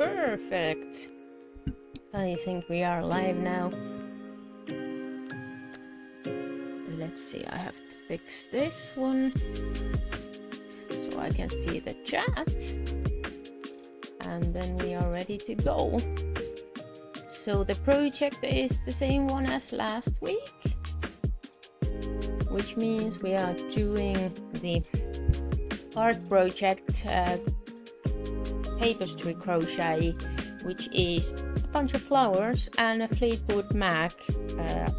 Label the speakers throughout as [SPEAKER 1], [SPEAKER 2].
[SPEAKER 1] Perfect. I think we are live now. Let's see, I have to fix this one so I can see the chat. And then we are ready to go. So the project is the same one as last week, which means we are doing the art project Tapestry crochet, which is a bunch of flowers and a Fleetwood Mac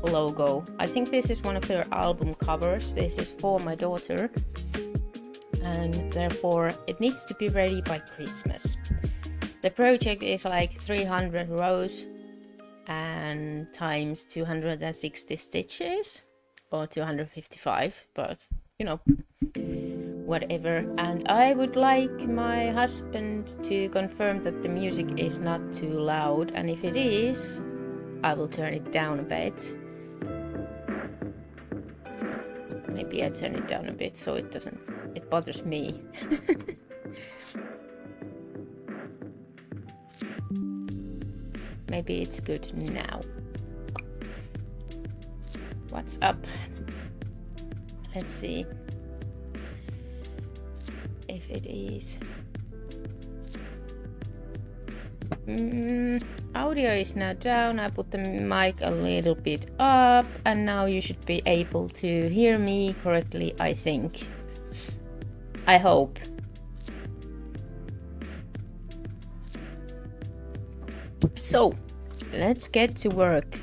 [SPEAKER 1] logo. I think this is one of their album covers. This is for my daughter, and therefore it needs to be ready by Christmas. The project is like 300 rows and times 260 stitches, or 255, but you know, whatever. And I would like my husband to confirm that the music is not too loud, and if it is, I will turn it down a bit. Maybe I turn it down a bit so it bothers me. Maybe it's good now. What's up? Let's see if it is. Audio is now down. I put the mic a little bit up, and now you should be able to hear me correctly, I think. I hope. So let's get to work.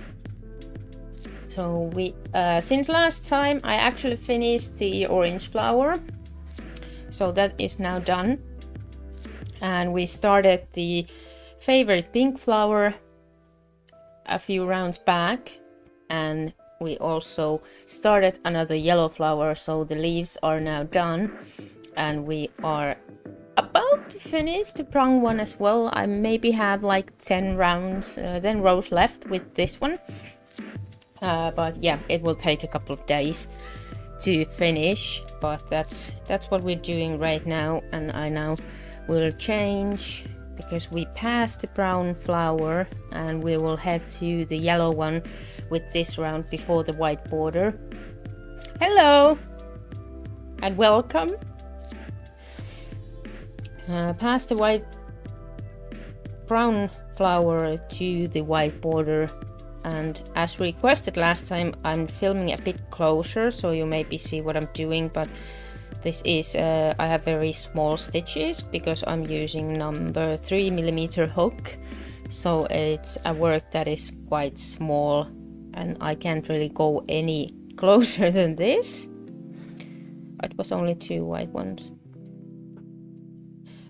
[SPEAKER 1] So we since last time I actually finished the orange flower, so that is now done, and we started the favorite pink flower a few rounds back, and we also started another yellow flower, so the leaves are now done, and we are about to finish the brown one as well. I maybe have like 10 rows left with this one, but yeah, it will take a couple of days to finish, but that's what we're doing right now. And I now will change, because we passed the brown flower, and we will head to the yellow one with this round before the white border. Hello and welcome. Pass the brown flower to the white border, and as requested last time, I'm filming a bit closer so you maybe see what I'm doing, but this is I have very small stitches because I'm using number 3mm hook, so it's a work that is quite small and I can't really go any closer than this. It was only 2 white ones.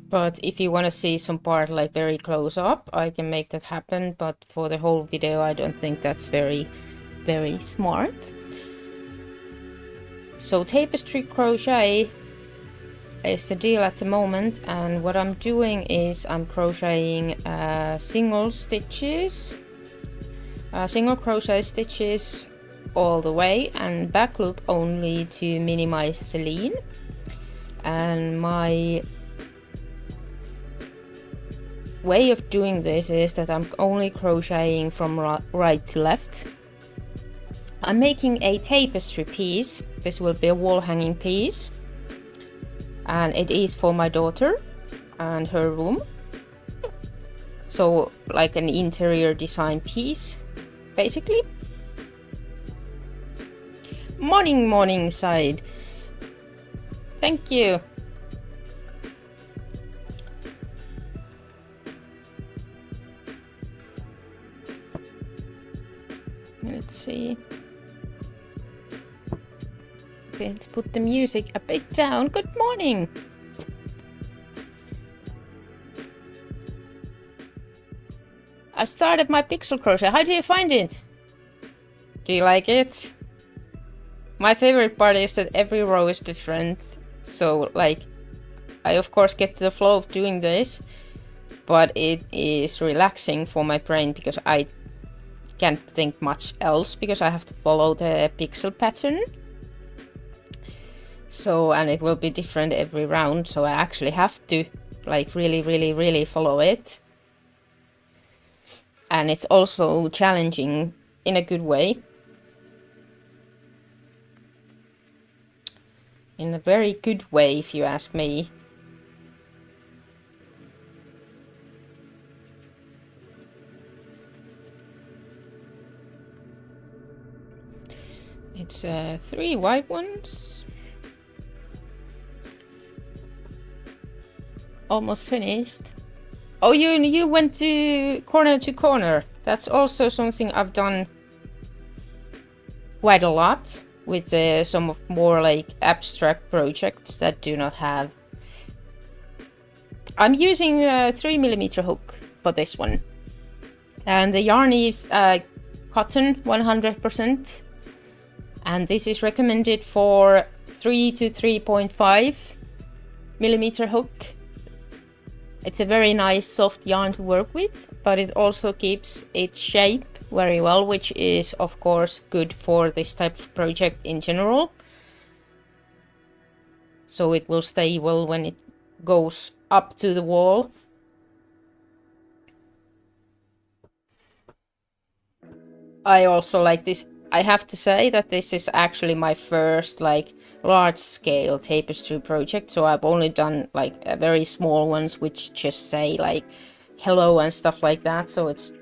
[SPEAKER 1] But if you want to see some part like very close up, I can make that happen, but for the whole video I don't think that's very smart. So tapestry crochet is the deal at the moment, and what I'm doing is I'm crocheting single crochet stitches all the way, and back loop only to minimize the lean. And my way of doing this is that I'm only crocheting from right to left. I'm making a tapestry piece. This will be a wall hanging piece, and it is for my daughter and her room, so like an interior design piece basically. Morning side, thank you. Let's see. Okay, let's put the music a bit down. Good morning. I've started my pixel crochet. How do you find it? Do you like it? My favorite part is that every row is different. So like, I of course get the flow of doing this, but it is relaxing for my brain because I can't think much else because I have to follow the pixel pattern. So, and it will be different every round, so I actually have to like really follow it. and it's also challenging in a good way. In a very good way, if you ask me. It's 3 white ones. Almost finished. Oh, you went to corner. That's also something I've done quite a lot with some of more like abstract projects that do not have. I'm using a 3mm hook for this one, and the yarn is cotton 100%, and this is recommended for 3 to 3.5mm hook. It's a very nice soft yarn to work with, but it also keeps its shape very well, which is of course good for this type of project in general. So it will stay well when it goes up to the wall. I also like this. I have to say that this is actually my first like large scale tapestry project, so I've only done like very small ones which just say like hello and stuff like that, so it's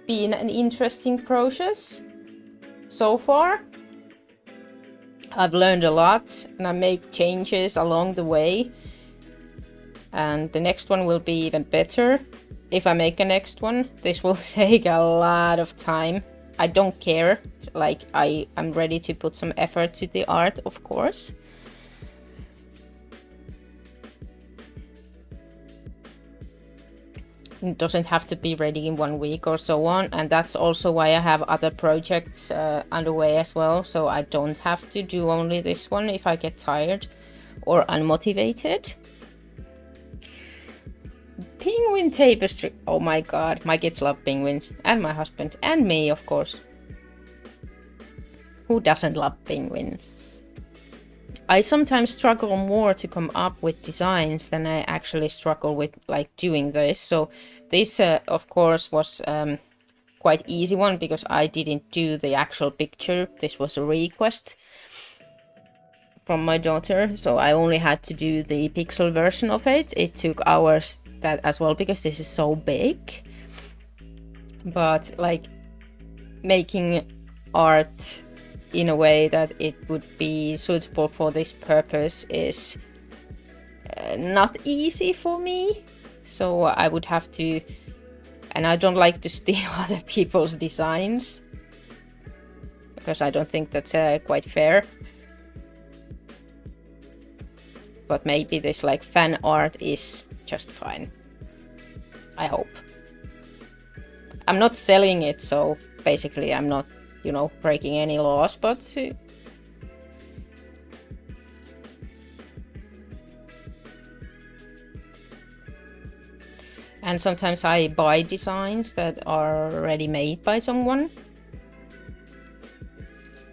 [SPEAKER 1] been an interesting process so far. I've learned a lot and I make changes along the way, and the next one will be even better. If I make a next one, this will take a lot of time. I don't care, like I'm ready to put some effort to the art, of course. It doesn't have to be ready in 1 week or so on, and that's also why I have other projects underway as well, so I don't have to do only this one if I get tired or unmotivated. Penguin tapestry. Oh my god, my kids love penguins, and my husband, and me, of course. Who doesn't love penguins? I sometimes struggle more to come up with designs than I actually struggle with like doing this. So this of course was quite easy one because I didn't do the actual picture. This was a request from my daughter, so I only had to do the pixel version of it. It took hours that as well because this is so big, but like making art in a way that it would be suitable for this purpose is not easy for me, so I would have to, and I don't like to steal other people's designs because I don't think that's quite fair. But maybe this like fan art is just fine. I hope. I'm not selling it, so basically I'm not, you know, breaking any laws, but and sometimes I buy designs that are already made by someone.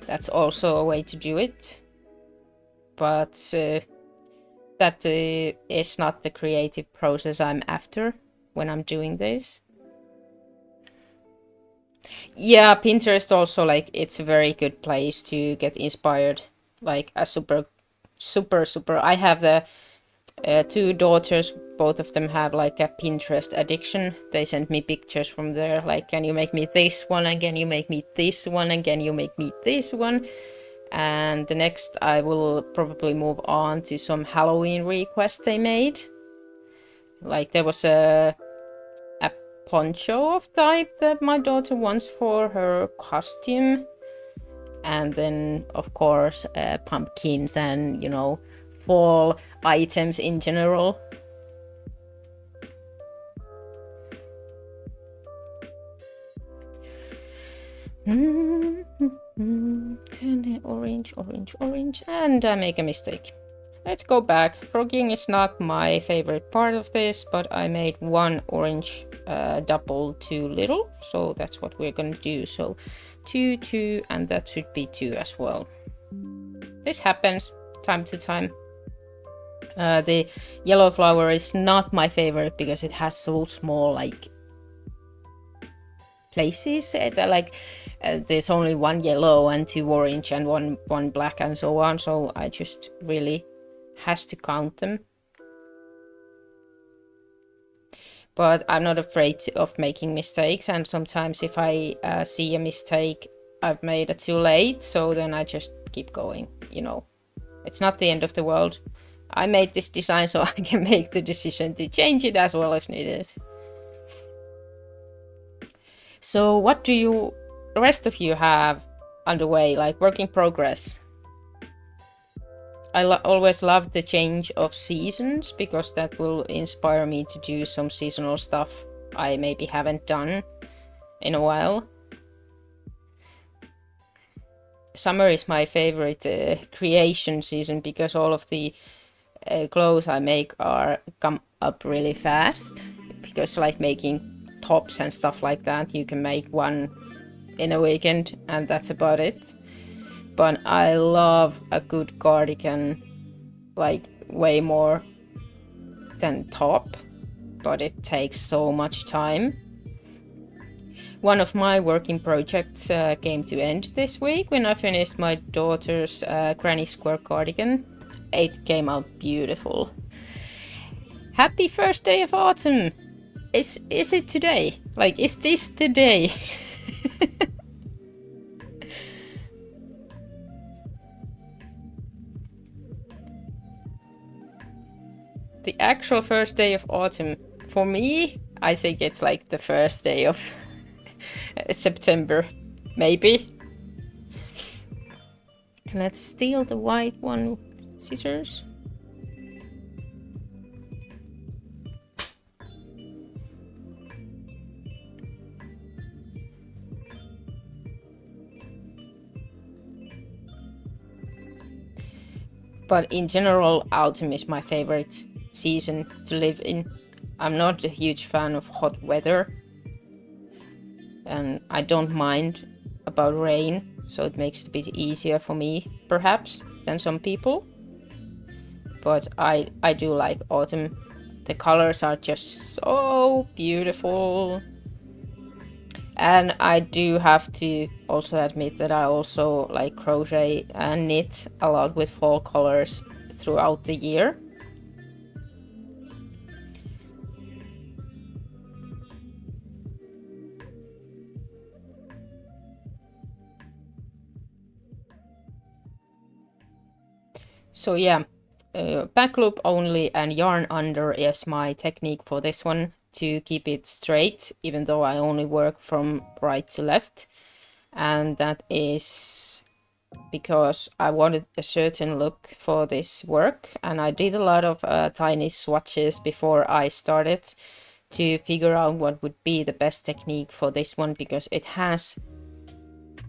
[SPEAKER 1] That's also a way to do it, but that is not the creative process I'm after when I'm doing this. Yeah, Pinterest also, like, it's a very good place to get inspired. Like a super. I have the 2 daughters, both of them have like a Pinterest addiction. They send me pictures from there, like, can you make me this one, and can you make me this one, and can you make me this one? And the next I will probably move on to some Halloween requests they made. Like there was a poncho of type that my daughter wants for her costume. And then of course pumpkins and, you know, fall items in general. Orange, and I make a mistake. Let's go back. Frogging is not my favorite part of this, but I made 1 orange double too little, so that's what we're gonna do. So 2, 2, and that should be 2 as well. This happens time to time. The yellow flower is not my favorite because it has so small like places. There's only one yellow and two orange and one black and so on. So I just really has to count them. But I'm not afraid of making mistakes, and sometimes if I see a mistake I've made it too late, so then I just keep going, you know. It's not the end of the world. I made this design so I can make the decision to change it as well if needed. So what do the rest of you have underway, like work in progress? I always love the change of seasons because that will inspire me to do some seasonal stuff I maybe haven't done in a while. Summer is my favorite creation season because all of the clothes I make come up really fast. Because like making tops and stuff like that, you can make one in a weekend and that's about it. But I love a good cardigan, like way more than top, but it takes so much time. One of my working projects came to end this week when I finished my daughter's granny square cardigan. It came out beautiful. Happy first day of autumn! Is it today? Like, is this today? The actual first day of autumn, for me, I think it's like the first day of September, maybe. Let's steal the white one with scissors. But in general, autumn is my favorite season to live in. I'm not a huge fan of hot weather, and I don't mind about rain, so it makes it a bit easier for me perhaps than some people. But I do like autumn. The colors are just so beautiful. And I do have to also admit that I also like crochet and knit a lot with fall colors throughout the year. So yeah, back loop only and yarn under is my technique for this one, to keep it straight, even though I only work from right to left. And that is because I wanted a certain look for this work, and I did a lot of tiny swatches before I started to figure out what would be the best technique for this one, because it has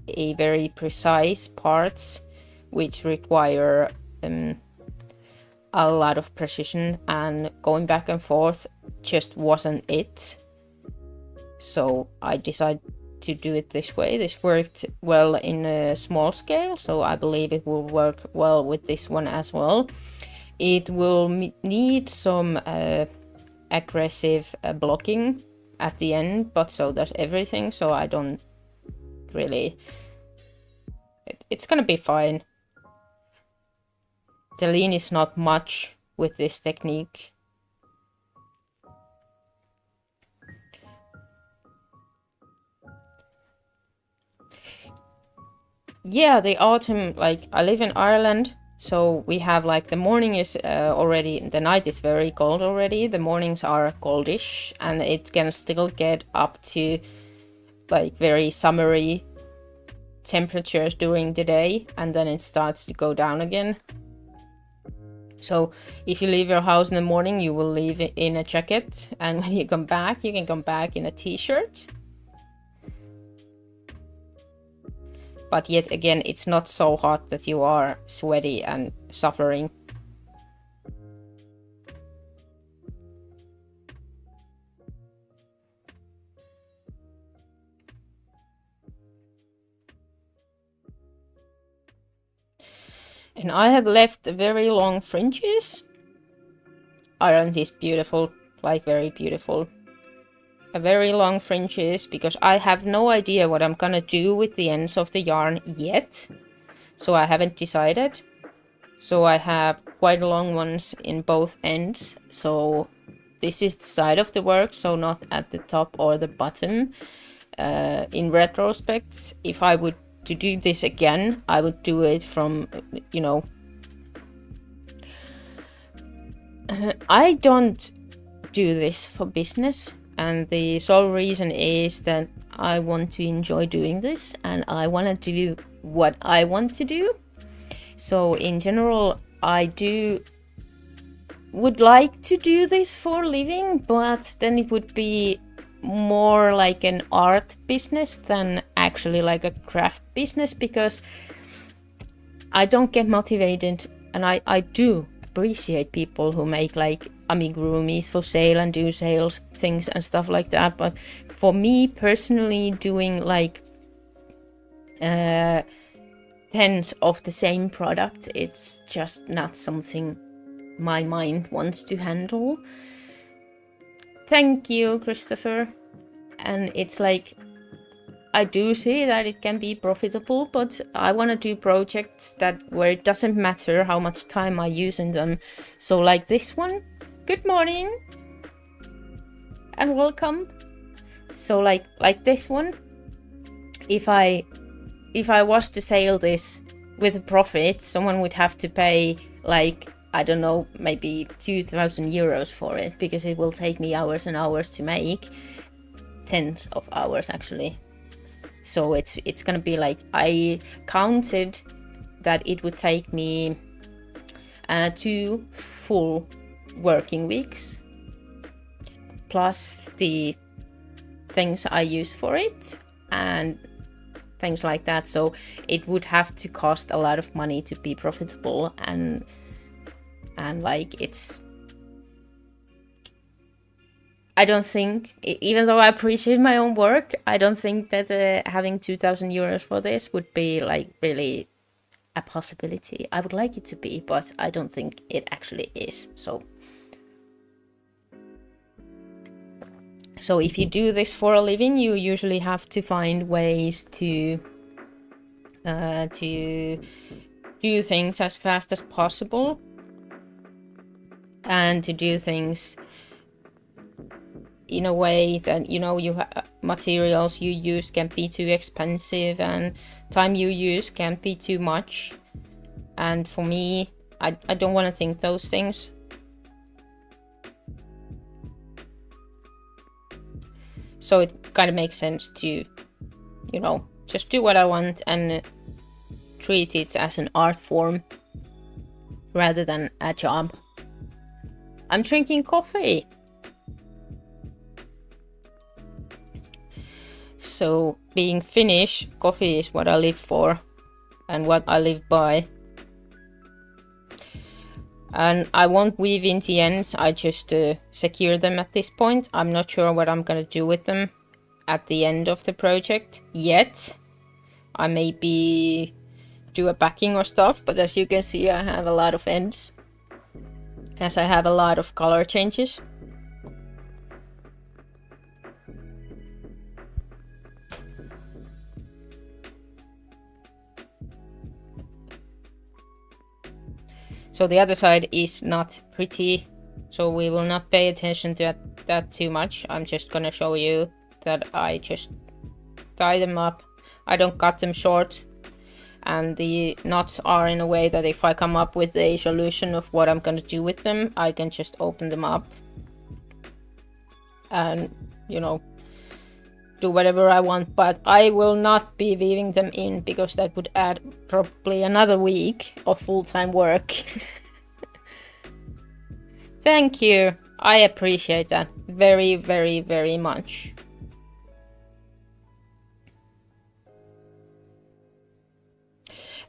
[SPEAKER 1] a very precise parts which require a lot of precision, and going back and forth just wasn't it. So I decided to do it this way. This worked well in a small scale, so I believe it will work well with this one as well. It will need some aggressive blocking at the end, but so does everything, so I don't really... It's gonna be fine. The lean is not much with this technique. Yeah, the autumn, like I live in Ireland, so we have like the morning is already, the night is very cold already, the mornings are coldish, and it can still get up to like very summery temperatures during the day, and then it starts to go down again. So if you leave your house in the morning, you will leave in a jacket, and when you come back, you can come back in a t-shirt. But yet again, it's not so hot that you are sweaty and suffering. And I have left very long fringes. Aren't these beautiful? Like very beautiful. a very long fringes because I have no idea what I'm gonna do with the ends of the yarn yet. So I haven't decided. So I have quite long ones in both ends. So this is the side of the work, so not at the top or the bottom. In retrospect, if I would to do this again, I would do it from, you know, I don't do this for business, and the sole reason is that I want to enjoy doing this and I want to do what I want to do. So in general, I would like to do this for a living, but then it would be more like an art business than actually like a craft business, because I don't get motivated, and I do appreciate people who make like amigurumis for sale and do sales things and stuff like that. But for me personally, doing like tens of the same product, it's just not something my mind wants to handle. Thank you, Christopher. And it's like, I do see that it can be profitable, but I want to do projects that where it doesn't matter how much time I use in them. So like this one, good morning and welcome. So like this one, if I was to sell this with a profit, someone would have to pay like, I don't know, maybe 2,000 euros for it, because it will take me hours and hours to make, tens of hours actually. So it's gonna be like, I counted that it would take me 2 full working weeks plus the things I use for it and things like that. So it would have to cost a lot of money to be profitable, and like it's, I don't think, even though I appreciate my own work, I don't think that having 2,000 euros for this would be like really a possibility. I would like it to be, but I don't think it actually is. So if you do this for a living, you usually have to find ways to do things as fast as possible, and to do things in a way that, you know, materials you use can't be too expensive and time you use can't be too much. And for me, I don't want to think those things. So it kind of makes sense to, you know, just do what I want and treat it as an art form rather than a job. I'm drinking coffee. So being Finnish, coffee is what I live for and what I live by. And I won't weave in the ends, I just secure them at this point. I'm not sure what I'm gonna do with them at the end of the project yet. I maybe do a backing or stuff, but as you can see, I have a lot of ends, as I have a lot of color changes. So the other side is not pretty, so we will not pay attention to that too much. I'm just gonna show you that I just tie them up. I don't cut them short, and the knots are in a way that if I come up with a solution of what I'm gonna do with them, I can just open them up and, you know, do whatever I want. But I will not be weaving them in, because that would add probably another week of full-time work. Thank you, I appreciate that very, very, very much.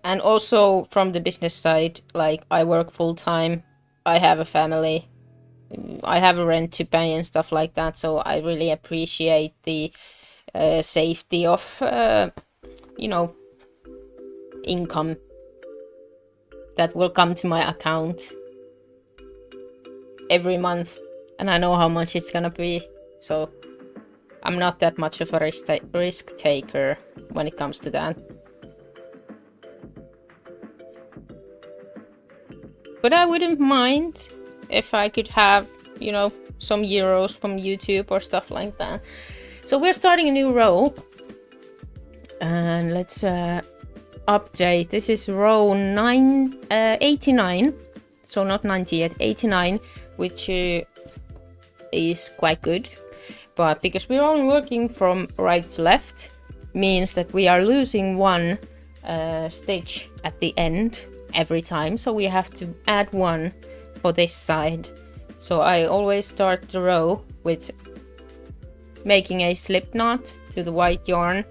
[SPEAKER 1] And also from the business side, like, I work full-time, I have a family, I have a rent to pay and stuff like that, so I really appreciate the safety of, you know, income that will come to my account every month, and I know how much it's gonna be. So I'm not that much of a risk taker when it comes to that. But I wouldn't mind if I could have, you know, some euros from YouTube or stuff like that. So we're starting a new row. And let's update. This is row 89. So not 90 yet, 89, which is quite good. But because we're only working from right to left, means that we are losing one stitch at the end every time. So we have to add one for this side. So I always start the row with making a slip knot to the white yarn.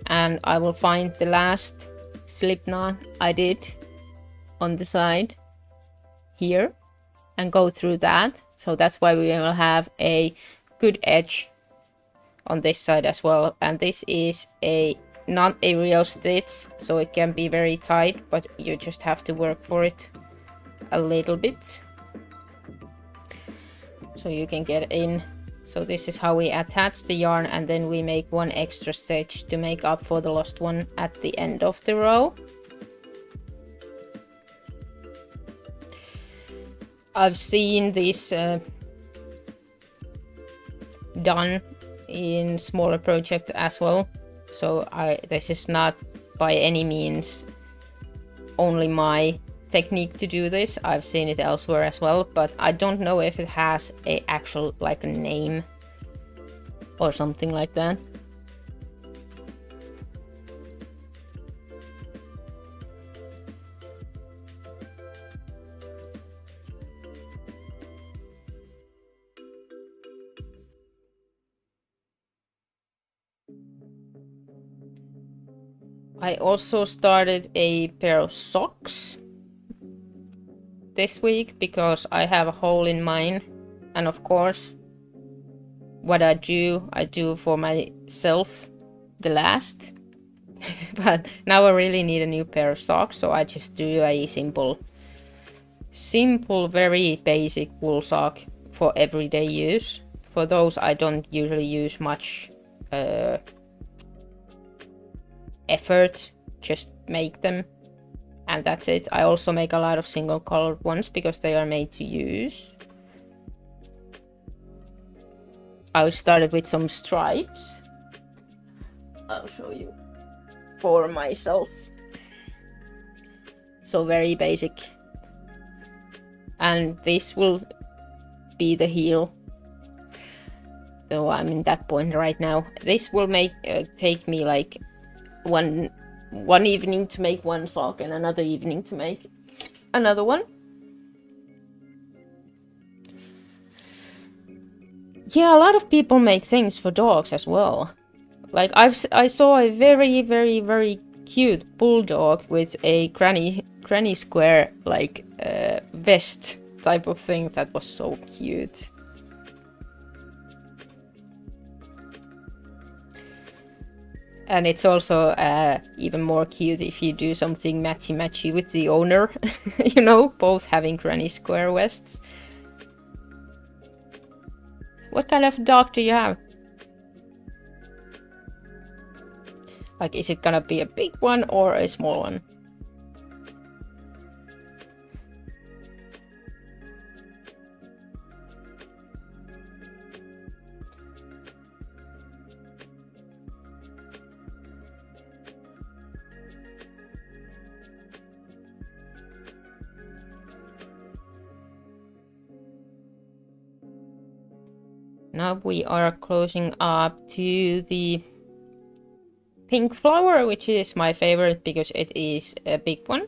[SPEAKER 1] And I will find the last slip knot I did on the side here and go through that. So that's why we will have a good edge on this side as well. And this is not a real stitch, so it can be very tight, but you just have to work for it a little bit so you can get in. So this is how we attach the yarn, and then we make one extra stitch to make up for the lost one at the end of the row. I've seen this done in smaller projects as well. So this is not by any means only my technique to do this. I've seen it elsewhere as well, but I don't know if it has a actual like a name or something like that. I also started a pair of socks this week because I have a hole in mine, and of course what I do for myself the last. But now I really need a new pair of socks, so I just do a simple very basic wool sock for everyday use. For those I don't usually use much effort, just make them and that's it. I also make a lot of single colored ones because they are made to use. I started with some stripes. I'll show you for myself. So very basic. And this will be the heel. Though I'm in that point right now. This will take me like one evening to make one sock and another evening to make another one. Yeah, a lot of people make things for dogs as well. Like I saw a very cute bulldog with a granny square like vest type of thing that was so cute. And it's also even more cute if you do something matchy with the owner, you know, both having granny square vests. What kind of dog do you have? Like, is it gonna be a big one or a small one? Now we are closing up to the pink flower, which is my favorite because it is a big one.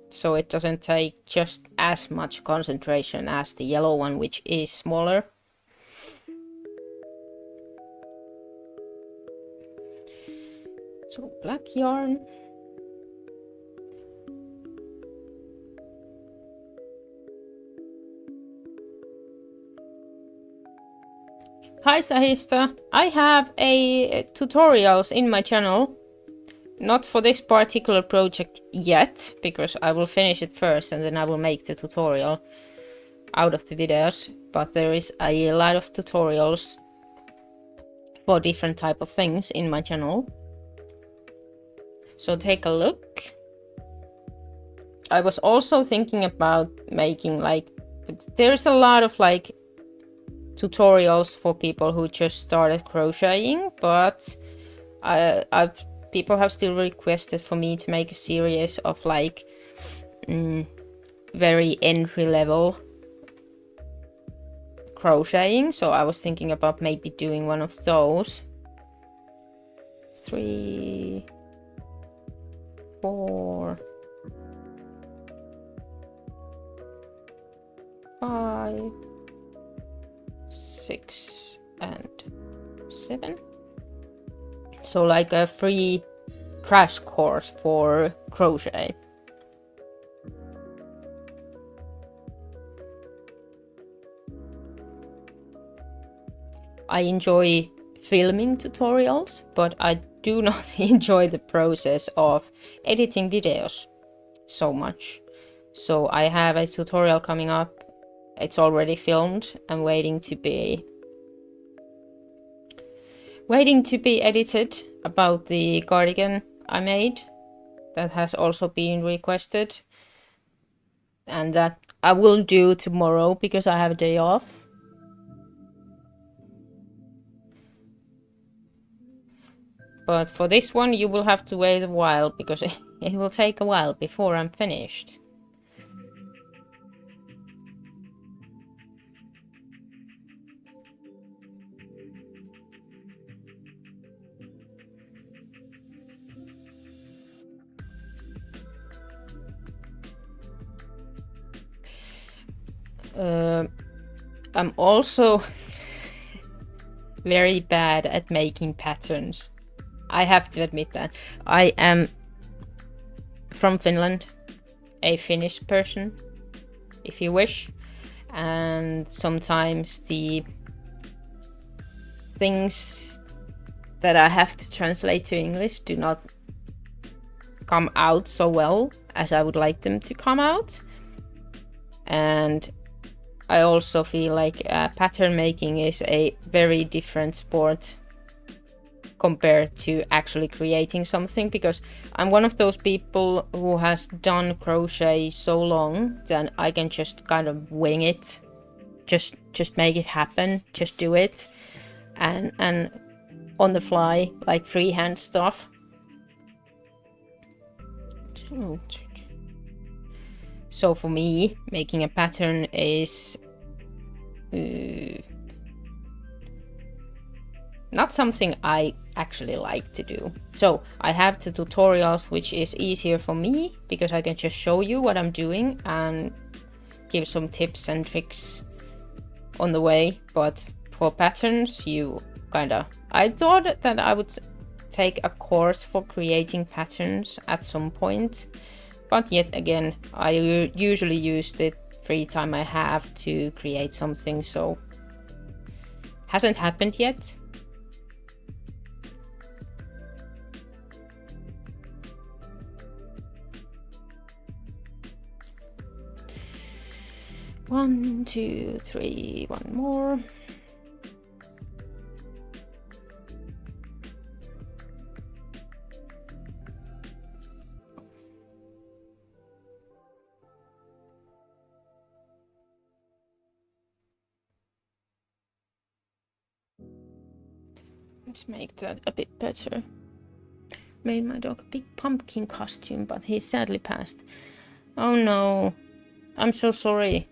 [SPEAKER 1] So it doesn't take just as much concentration as the yellow one, which is smaller. So black yarn. Hi Sahista, I have a tutorials in my channel, not for this particular project yet, because I will finish it first and then I will make the tutorial out of the videos, but there is a lot of tutorials for different type of things in my channel. So take a look. I was also thinking about making like, there's a lot of like tutorials for people who just started crocheting, but people have still requested for me to make a series of like very entry level crocheting. So I was thinking about maybe doing one of those. 3, 4, 5, 6 and 7. So like a free crash course for crochet. I enjoy filming tutorials, but I do not enjoy the process of editing videos so much. So I have a tutorial coming up. It's already filmed and waiting to be edited about the cardigan I made. That has also been requested, and that I will do tomorrow because I have a day off. But for this one you will have to wait a while because it will take a while before I'm finished. I'm also very bad at making patterns. I have to admit that. I am from Finland, a Finnish person, if you wish, and sometimes the things that I have to translate to English do not come out so well as I would like them to come out. And I also feel like pattern making is a very different sport compared to actually creating something, because I'm one of those people who has done crochet so long that I can just kind of wing it, just make it happen, just do it, and on the fly, like freehand stuff. So for me, making a pattern is not something I actually like to do. So I have the tutorials, which is easier for me because I can just show you what I'm doing and give some tips and tricks on the way. But for patterns, I thought that I would take a course for creating patterns at some point, but yet again, I usually use the free time I have to create something, so hasn't happened yet. One, two, three, one more. Let's make that a bit better. Made my dog a big pumpkin costume, but he sadly passed. Oh no, I'm so sorry.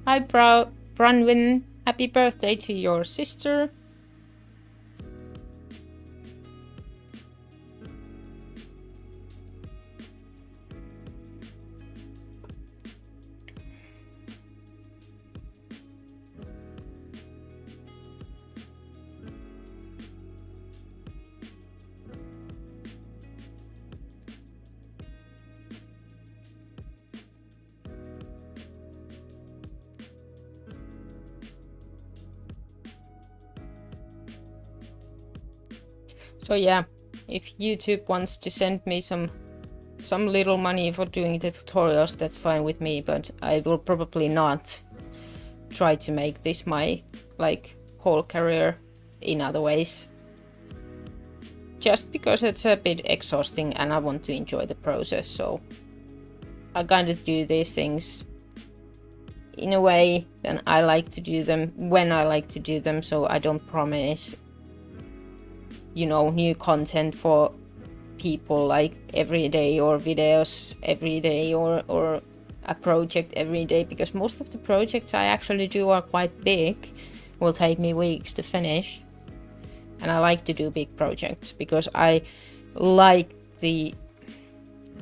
[SPEAKER 1] Hi Bronwyn, happy birthday to your sister. So yeah, if YouTube wants to send me some some little money for doing the tutorials, that's fine with me, but I will probably not try to make this my like whole career in other ways. Just because it's a bit exhausting and I want to enjoy the process, so I kind of do these things in a way that I like to do them when I like to do them, so I don't promise, you know, new content for people like every day or videos every day or a project every day, because most of the projects I actually do are quite big, will take me weeks to finish. And I like to do big projects because I like the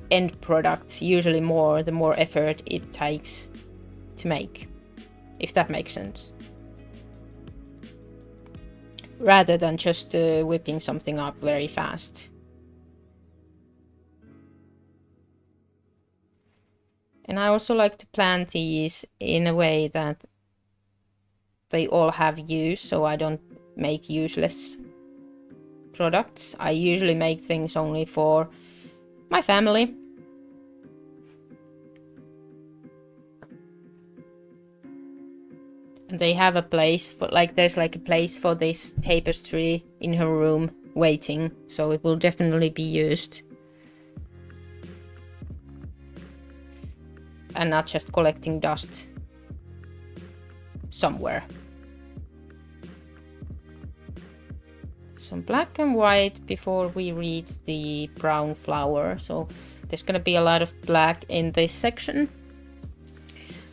[SPEAKER 1] end product usually more, the more effort it takes to make, if that makes sense. Rather than just whipping something up very fast. And I also like to plan these in a way that they all have use, so I don't make useless products. I usually make things only for my family. And they have a place for, like, there's like a place for this tapestry in her room waiting, so it will definitely be used. And not just collecting dust somewhere. Some black and white before we reach the brown flower. So there's gonna be a lot of black in this section,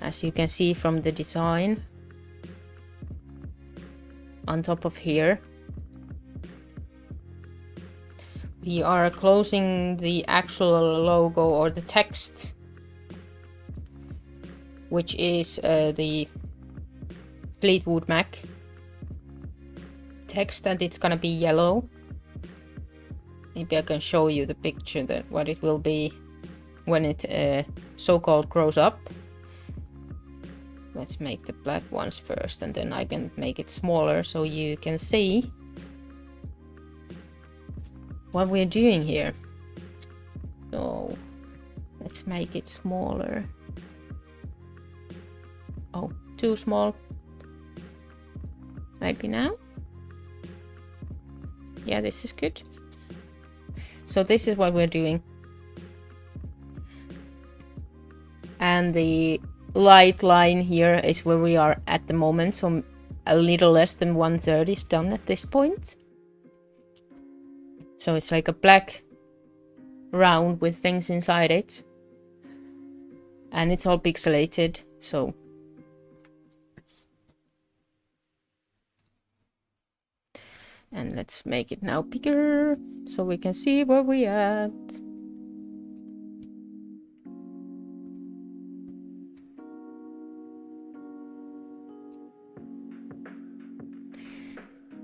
[SPEAKER 1] as you can see from the design on top of here. We are closing the actual logo or the text, which is the Fleetwood Mac text, and it's gonna be yellow. Maybe I can show you the picture that what it will be when it so-called grows up. Let's make the black ones first, and then I can make it smaller so you can see what we're doing here. So let's make it smaller. Oh, too small. Maybe now. Yeah, this is good. So this is what we're doing. And the light line here is where we are at the moment. So a little less than 1/3 is done at this point. So it's like a black round with things inside it. And it's all pixelated, so. And let's make it now bigger so we can see where we at.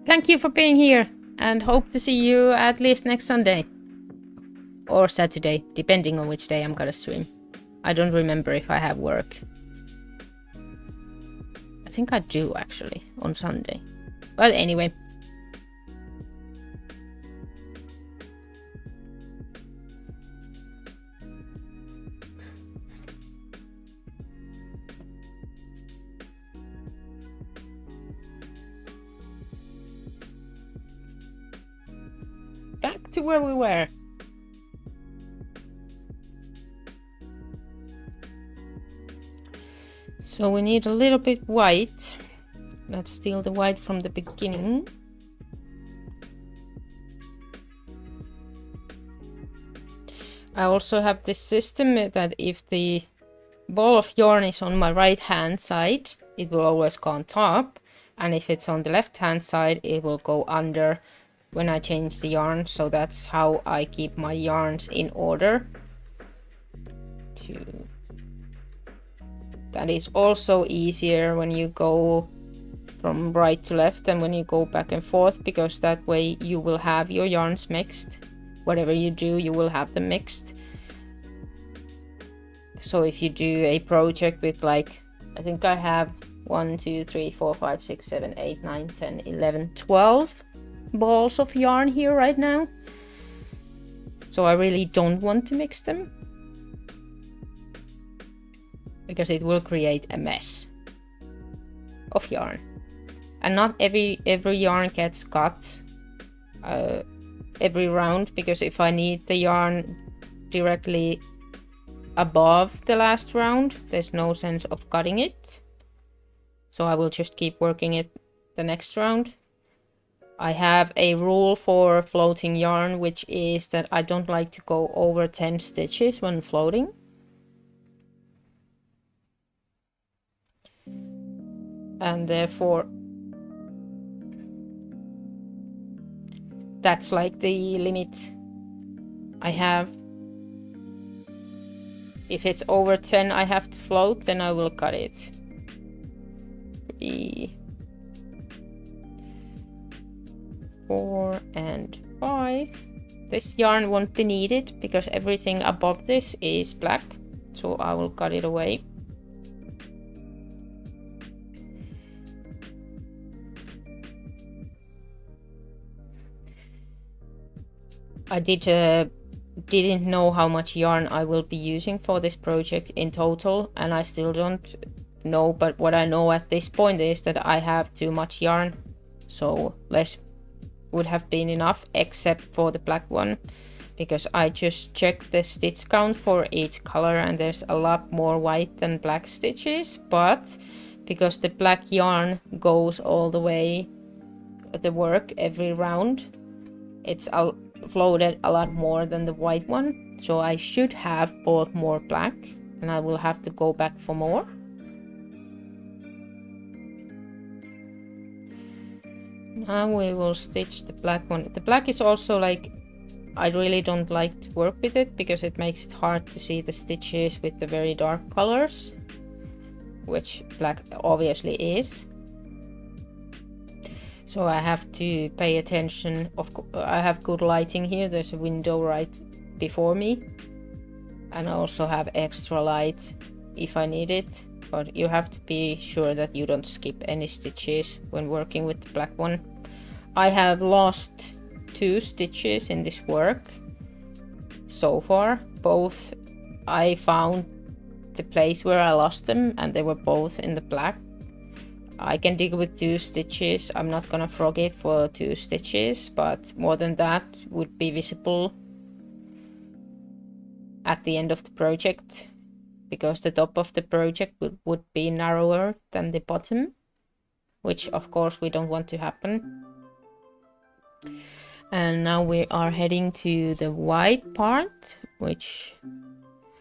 [SPEAKER 1] Thank you for being here, and hope to see you at least next Sunday. Or Saturday, depending on which day I'm gonna stream. I don't remember if I have work. I think I do actually, on Sunday. But anyway. Back to where we were. So we need a little bit white. Let's steal the white from the beginning. I also have this system that if the ball of yarn is on my right hand side, it will always go on top. And if it's on the left hand side, it will go under when I change the yarn. So that's how I keep my yarns in order. That is also easier when you go from right to left and when you go back and forth, because that way you will have your yarns mixed. Whatever you do, you will have them mixed. So if you do a project with, like, I think I have 1, 2, 3, 4, 5, 6, 7, 8, 9, 10, 11, 12 balls of yarn here right now. So I really don't want to mix them, because it will create a mess of yarn. And not every yarn gets cut every round, because if I need the yarn directly above the last round, there's no sense of cutting it. So I will just keep working it the next round. I have a rule for floating yarn, which is that I don't like to go over 10 stitches when floating. And therefore that's like the limit I have. If it's over 10 I have to float, then I will cut it. 3, 4 and 5. This yarn won't be needed because everything above this is black, so I will cut it away. I didn't know how much yarn I will be using for this project in total, and I still don't know, but what I know at this point is that I have too much yarn, so less would have been enough, except for the black one, because I just checked the stitch count for each color and there's a lot more white than black stitches, but because the black yarn goes all the way the work every round, it's floated a lot more than the white one, so I should have bought more black, and I will have to go back for more. Now we will stitch the black one. The black is also like, I really don't like to work with it because it makes it hard to see the stitches with the very dark colors, which black obviously is. So I have to pay attention. I have good lighting here. There's a window right before me, and I also have extra light if I need it, but you have to be sure that you don't skip any stitches when working with the black one. I have lost 2 stitches in this work so far. Both I found the place where I lost them, and they were both in the black. I can dig with 2 stitches. I'm not gonna frog it for 2 stitches, but more than that would be visible at the end of the project, because the top of the project would be narrower than the bottom, which of course we don't want to happen. And now we are heading to the white part, which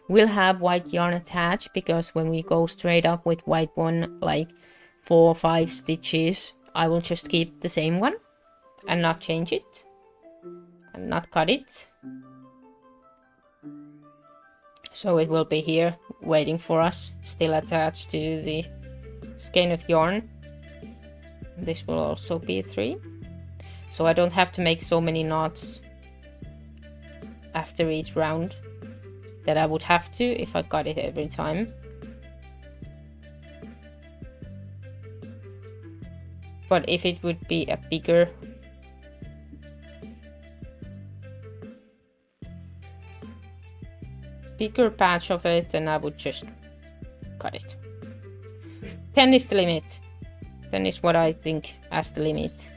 [SPEAKER 1] will have white yarn attached, because when we go straight up with white one, like 4 or 5 stitches, I will just keep the same one and not change it and not cut it. So it will be here waiting for us, still attached to the skein of yarn. This will also be 3, so I don't have to make so many knots after each round that I would have to if I cut it every time. But if it would be a bigger patch of it, then I would just cut it. 10 is the limit. 10 is what I think as the limit.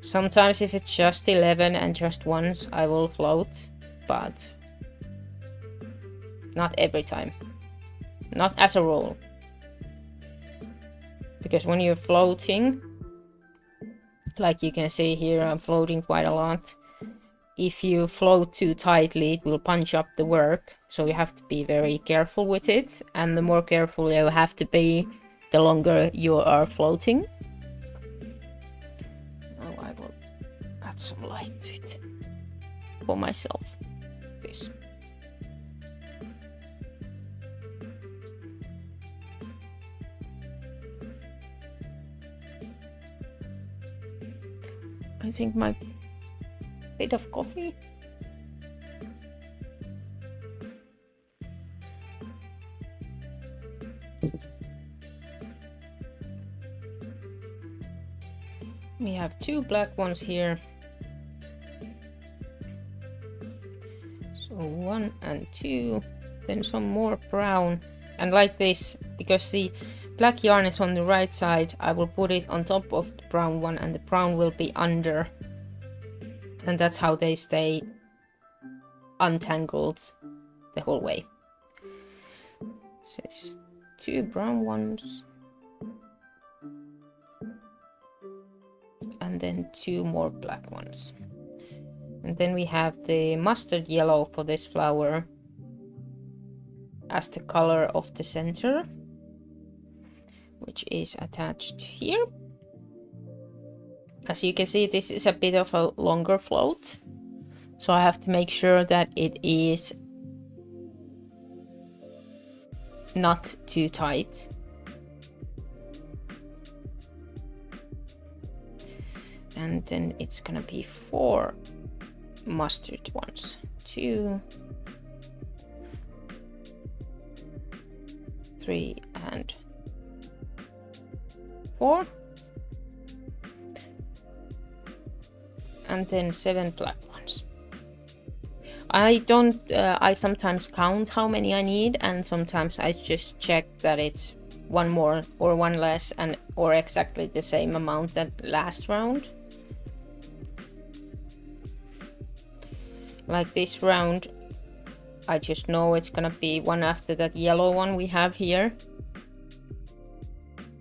[SPEAKER 1] Sometimes if it's just 11 and just once, I will float, but not every time. Not as a rule. Because when you're floating, like you can see here, I'm floating quite a lot. If you float too tightly, it will punch up the work, so you have to be very careful with it, and the more careful you have to be, the longer you are floating. Now I will add some light to it for myself. This. I think my bit of coffee. We have 2 black ones here. So 1 and 2, then some more brown, and like this, because the black yarn is on the right side, I will put it on top of the brown one and the brown will be under, and that's how they stay untangled the whole way. So it's 2 brown ones and then 2 more black ones, and then we have the mustard yellow for this flower as the color of the center, which is attached here. As you can see, this is a bit of a longer float, so I have to make sure that it is not too tight. And then it's gonna be 4 mustard ones. 2, 3 and 4, and then 7 black ones. I sometimes count how many I need, and sometimes I just check that it's 1 more or 1 less, and or exactly the same amount that last round. Like this round, I just know it's gonna be 1 after that yellow one we have here.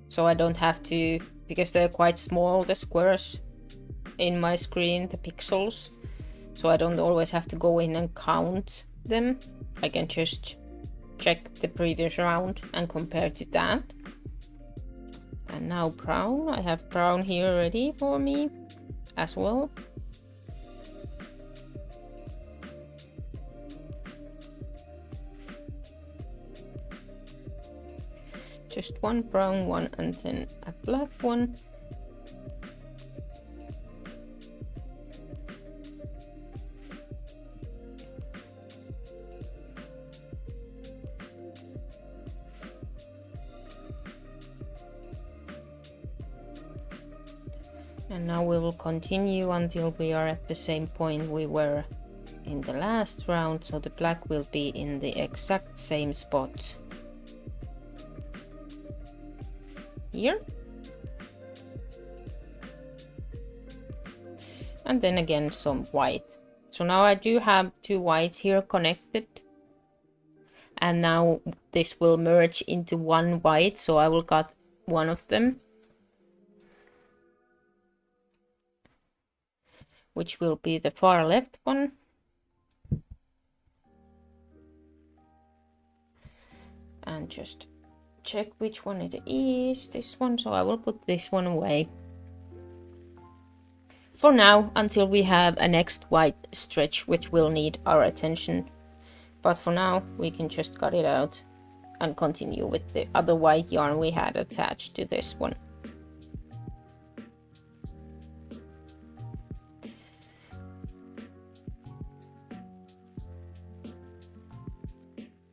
[SPEAKER 1] So I don't have to, because they're quite small, the squares in my screen, the pixels. So I don't always have to go in and count them. I can just check the previous round and compare to that. And now brown, I have brown here ready for me as well. Just 1 brown one and then a black one. And now we will continue until we are at the same point we were in the last round, so the black will be in the exact same spot here. And then again some white. So now I do have 2 whites here connected, and now this will merge into 1 white, so I will cut one of them, which will be the far left one. And just check which one it is, this one, so I will put this one away for now until we have a next white stretch which will need our attention. But for now we can just cut it out and continue with the other white yarn we had attached to this one.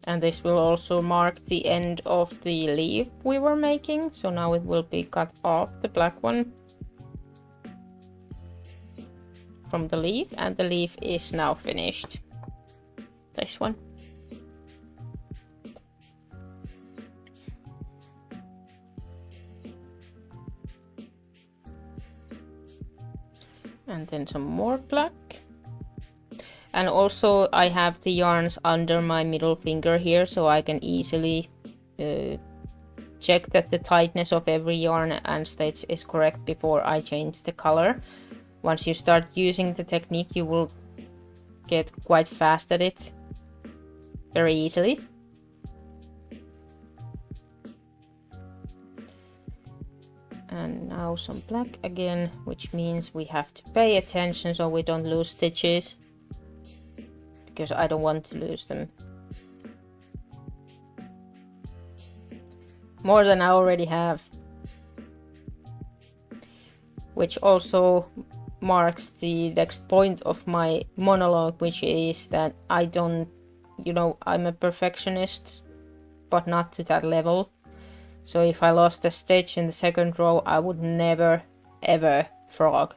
[SPEAKER 1] And this will also mark the end of the leaf we were making. So now it will be cut off, the black one, from the leaf, and the leaf is now finished. This one. And then some more black. And also I have the yarns under my middle finger here, so I can easily check that the tightness of every yarn and stitch is correct before I change the color. Once you start using the technique, you will get quite fast at it very easily. And now some black again, which means we have to pay attention so we don't lose stitches, because I don't want to lose them. More than I already have. Which also marks the next point of my monologue, which is that I don't, I'm a perfectionist, but not to that level. So if I lost a stitch in the second row, I would never ever frog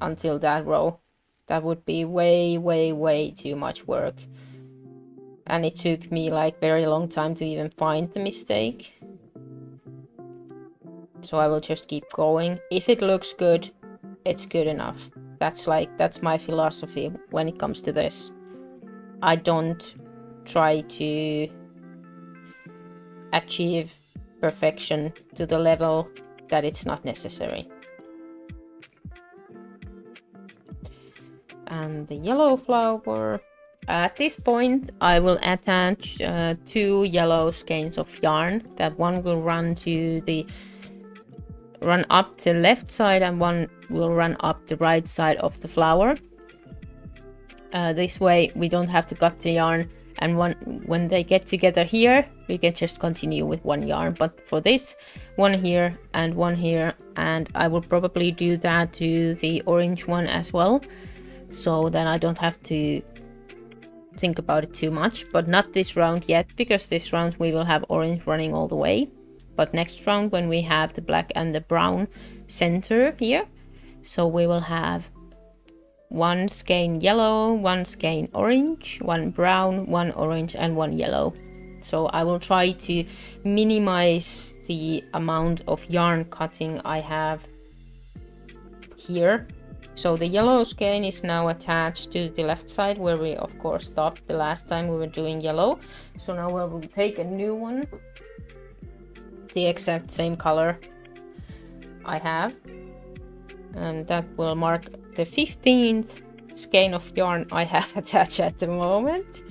[SPEAKER 1] until that row. That would be way, way, way too much work. and it took me like very long time to even find the mistake. So I will just keep going. If it looks good, it's good enough. That's my philosophy when it comes to this. I don't try to achieve perfection to the level that it's not necessary. And the yellow flower. At this point, I will attach 2 yellow skeins of yarn. That one will run up the left side and one will run up the right side of the flower. This way we don't have to cut the yarn, and when they get together here, we can just continue with one yarn. But for this, one here, and I will probably do that to the orange one as well, so then I don't have to think about it too much. But not this round yet, because this round we will have orange running all the way. But next round, when we have the black and the brown center here, so we will have 1 skein yellow, 1 skein orange, 1 brown, 1 orange, and 1 yellow. So I will try to minimize the amount of yarn cutting I have here. So the yellow skein is now attached to the left side, where we of course stopped the last time we were doing yellow. So now we will take a new one, the exact same color I have, and that will mark the 15th skein of yarn I have attached at the moment.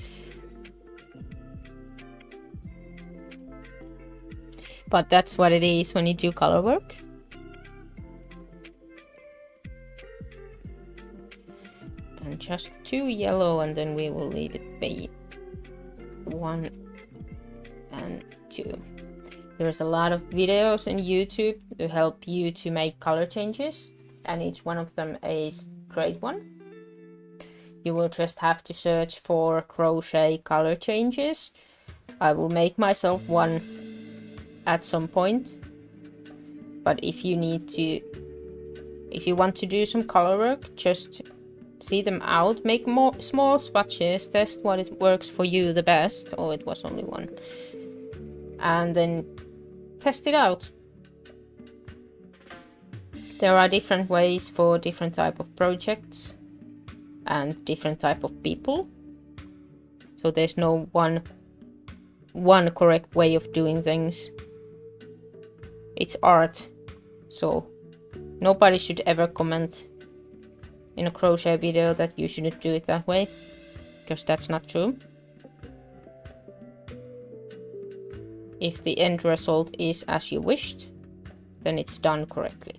[SPEAKER 1] But that's what it is when you do color work. And just 2 yellow, and then we will leave it be 1 and 2. There's a lot of videos on YouTube to help you to make color changes, and each one of them is a great one. You will just have to search for crochet color changes. I will make myself one at some point, but if you want to do some color work, just see them out, make more small swatches, test what works for you the best. Oh, it was only one. And then test it out. There are different ways for different type of projects and different type of people. So there's no one correct way of doing things. It's art. So nobody should ever comment in a crochet video that you shouldn't do it that way, because that's not true. If the end result is as you wished, then it's done correctly.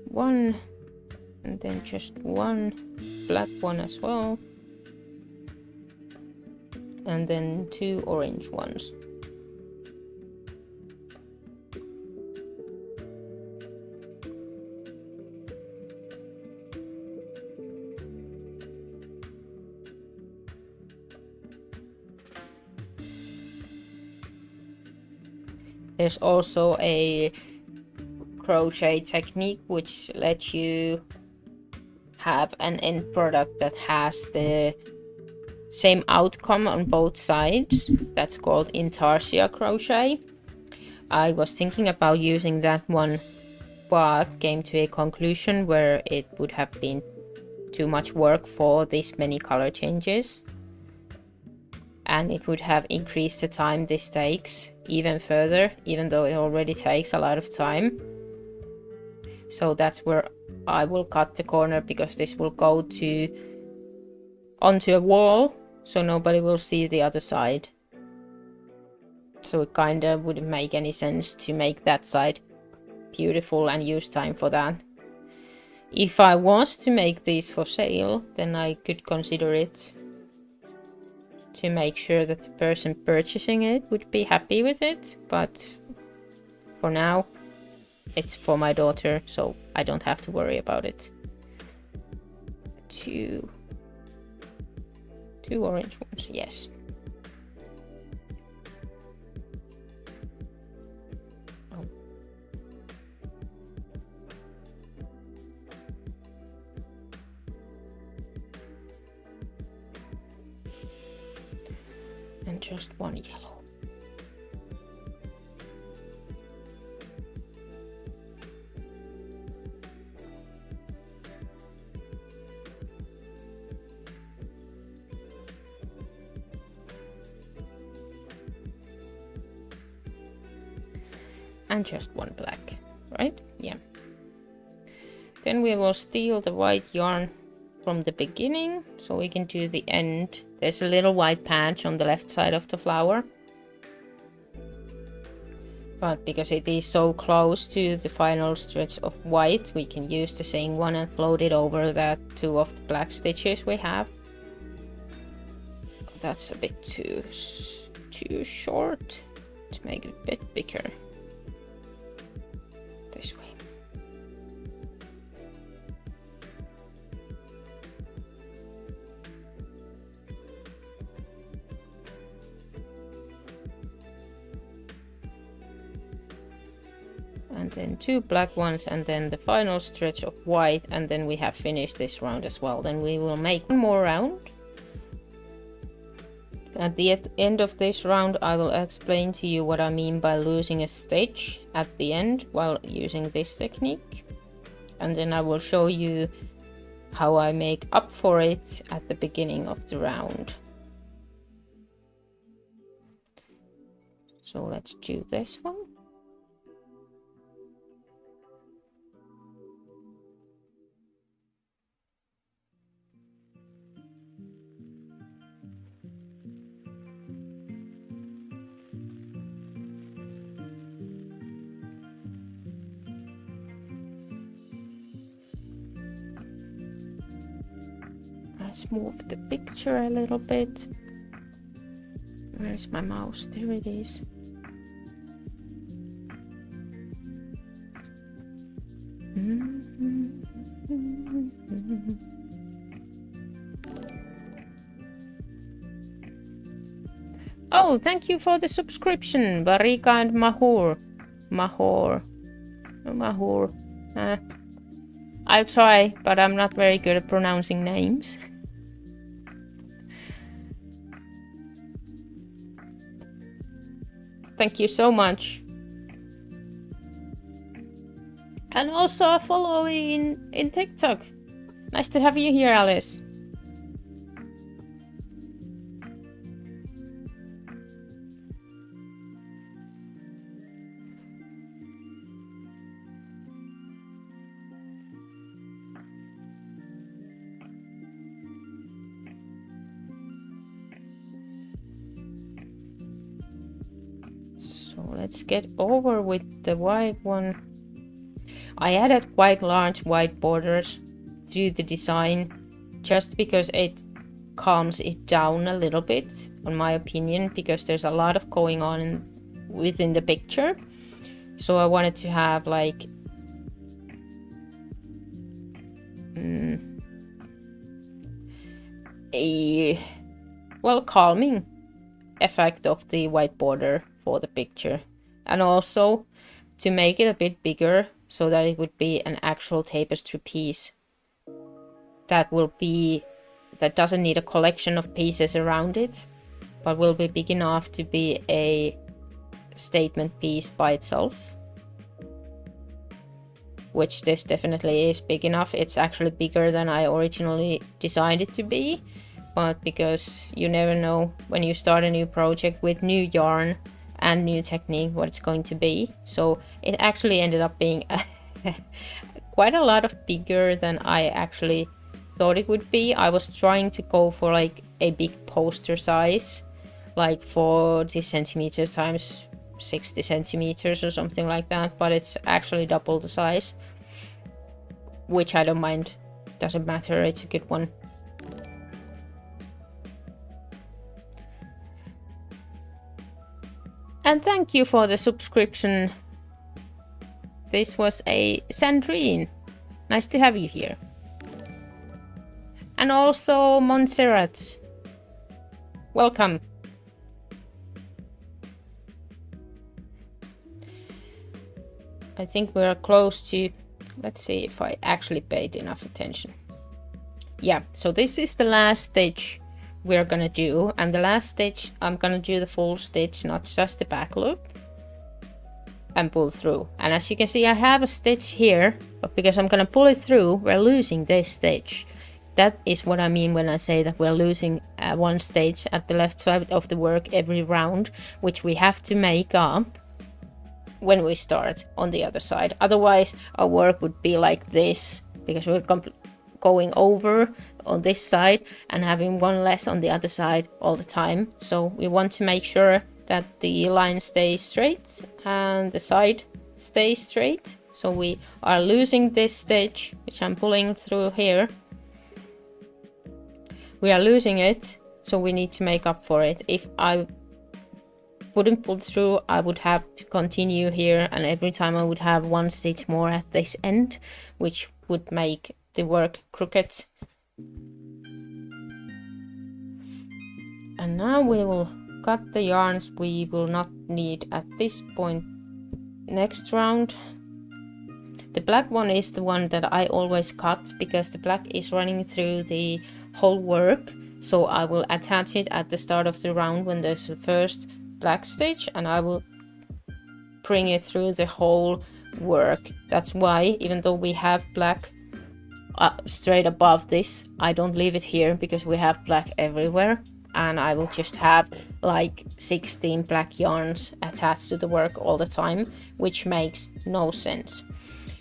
[SPEAKER 1] One, and then just 1 black one as well, and then 2 orange ones. There's also a crochet technique which lets you have an end product that has the same outcome on both sides. That's called intarsia crochet. I was thinking about using that one, but came to a conclusion where it would have been too much work for this many color changes, and it would have increased the time this takes even further, even though it already takes a lot of time. So that's where I will cut the corner, because this will go onto a wall, so nobody will see the other side. So it kind of wouldn't make any sense to make that side beautiful and use time for that. If I was to make these for sale, then I could consider it, to make sure that the person purchasing it would be happy with it. But for now, it's for my daughter, so I don't have to worry about it. 2 orange ones, yes. And just one yellow. And just one black, right? Yeah. Then we will steal the white yarn from the beginning, so we can do the end. There's a little white patch on the left side of the flower. But because it is so close to the final stretch of white, we can use the same one and float it over that 2 of the black stitches we have. That's a bit too short. Let's make it a bit bigger. This way. And then 2 black ones, and then the final stretch of white, and then we have finished this round as well. Then we will make one more round. At the end of this round, I will explain to you what I mean by losing a stitch at the end while using this technique. And then I will show you how I make up for it at the beginning of the round. So let's do this one. Let's move the picture a little bit. Where's my mouse? There it is. Oh, thank you for the subscription, Barika and Mahur. I'll try, but I'm not very good at pronouncing names. Thank you so much. And also a follow in TikTok. Nice to have you here, Alice. So let's get over with the white one. I added quite large white borders to the design just because it calms it down a little bit, in my opinion, because there's a lot of going on within the picture. So I wanted to have like a calming effect of the white border for the picture, and also to make it a bit bigger so that it would be an actual tapestry piece that doesn't need a collection of pieces around it, but will be big enough to be a statement piece by itself, which this definitely is big enough. It's actually bigger than I originally designed it to be, but because you never know when you start a new project with new yarn and new technique what it's going to be. So it actually ended up being quite a lot of bigger than I actually thought it would be. I was trying to go for like a big poster size, like 40 centimeters times 60 centimeters or something like that, but it's actually double the size, which I don't mind. Doesn't matter, it's a good one. And thank you for the subscription. This was a Sandrine. Nice to have you here. And also Montserrat. Welcome. I think we're close to... Let's see if I actually paid enough attention. Yeah, so this is the last stitch we're gonna do. And the last stitch, I'm gonna do the full stitch, not just the back loop, and pull through. And as you can see, I have a stitch here, but because I'm gonna pull it through, we're losing this stitch. That is what I mean when I say that we're losing one stitch at the left side of the work every round, which we have to make up when we start on the other side. Otherwise our work would be like this, because we're going over on this side and having one less on the other side all the time. So we want to make sure that the line stays straight and the side stays straight. So we are losing this stitch, which I'm pulling through here. We are losing it, so we need to make up for it. If I wouldn't pull through, I would have to continue here, and every time I would have one stitch more at this end, which would make the work crooked. And now we will cut the yarns we will not need at this point next round. The black one is the one that I always cut, because the black is running through the whole work. So I will attach it at the start of the round when there's the first black stitch, and I will bring it through the whole work. That's why, even though we have black straight above this, I don't leave it here, because we have black everywhere, and I will just have like 16 black yarns attached to the work all the time, which makes no sense.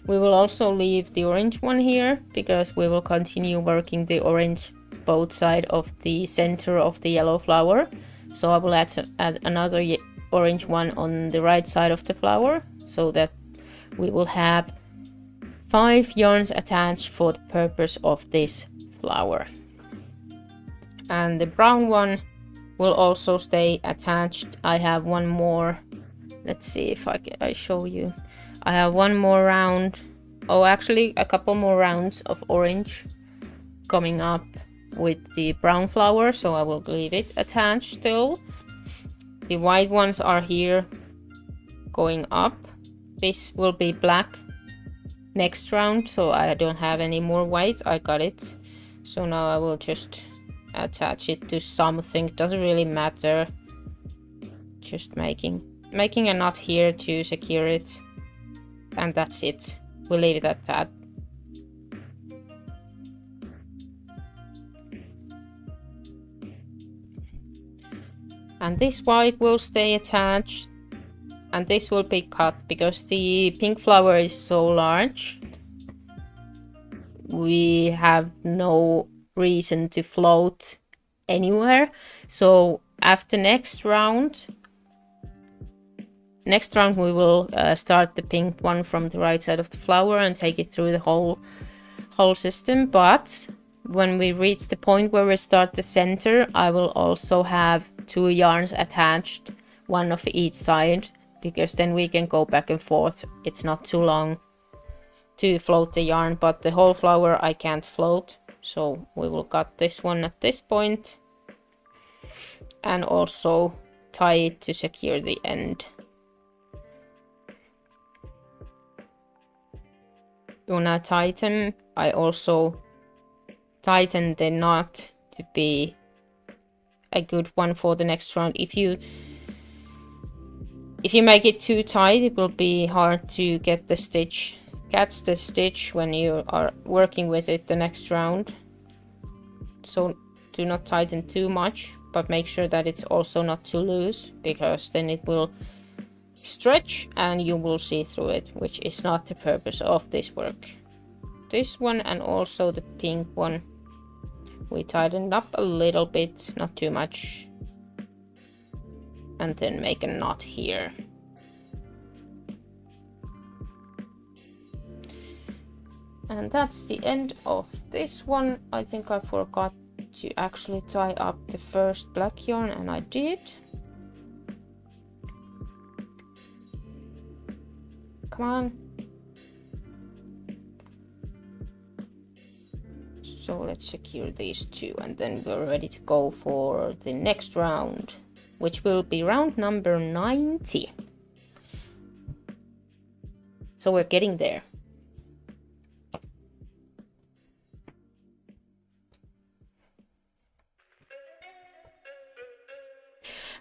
[SPEAKER 1] We will also leave the orange one here, because we will continue working the orange both sides of the center of the yellow flower. So I will add another orange one on the right side of the flower, so that we will have 5 yarns attached for the purpose of this flower. And the brown one will also stay attached. I have one more. Let's see if I show you. I have one more round. Oh, actually a couple more rounds of orange coming up with the brown flower, so I will leave it attached still. The white ones are here going up. This will be black next round, so I don't have any more white. I got it. So now I will just attach it to something. Doesn't really matter. Just making a knot here to secure it, and that's it. We'll leave it at that. And this white will stay attached, and this will be cut because the pink flower is so large. We have no reason to float anywhere. So after next round we will start the pink one from the right side of the flower and take it through the whole system. But when we reach the point where we start the center, I will also have 2 yarns attached, one of each side, because then we can go back and forth. It's not too long to float the yarn, but the whole flower I can't float, so we will cut this one at this point and also tie it to secure the end. When I tighten, I also tighten the knot to be a good one for the next round. If you make it too tight, it will be hard to catch the stitch when you are working with it the next round. So do not tighten too much, but make sure that it's also not too loose, because then it will stretch and you will see through it, which is not the purpose of this work. This one and also the pink one, we tightened up a little bit, not too much, and then make a knot here. And that's the end of this one. I think I forgot to actually tie up the first black yarn, and I did. Come on. So let's secure these 2, and then we're ready to go for the next round, which will be round number 90. So we're getting there.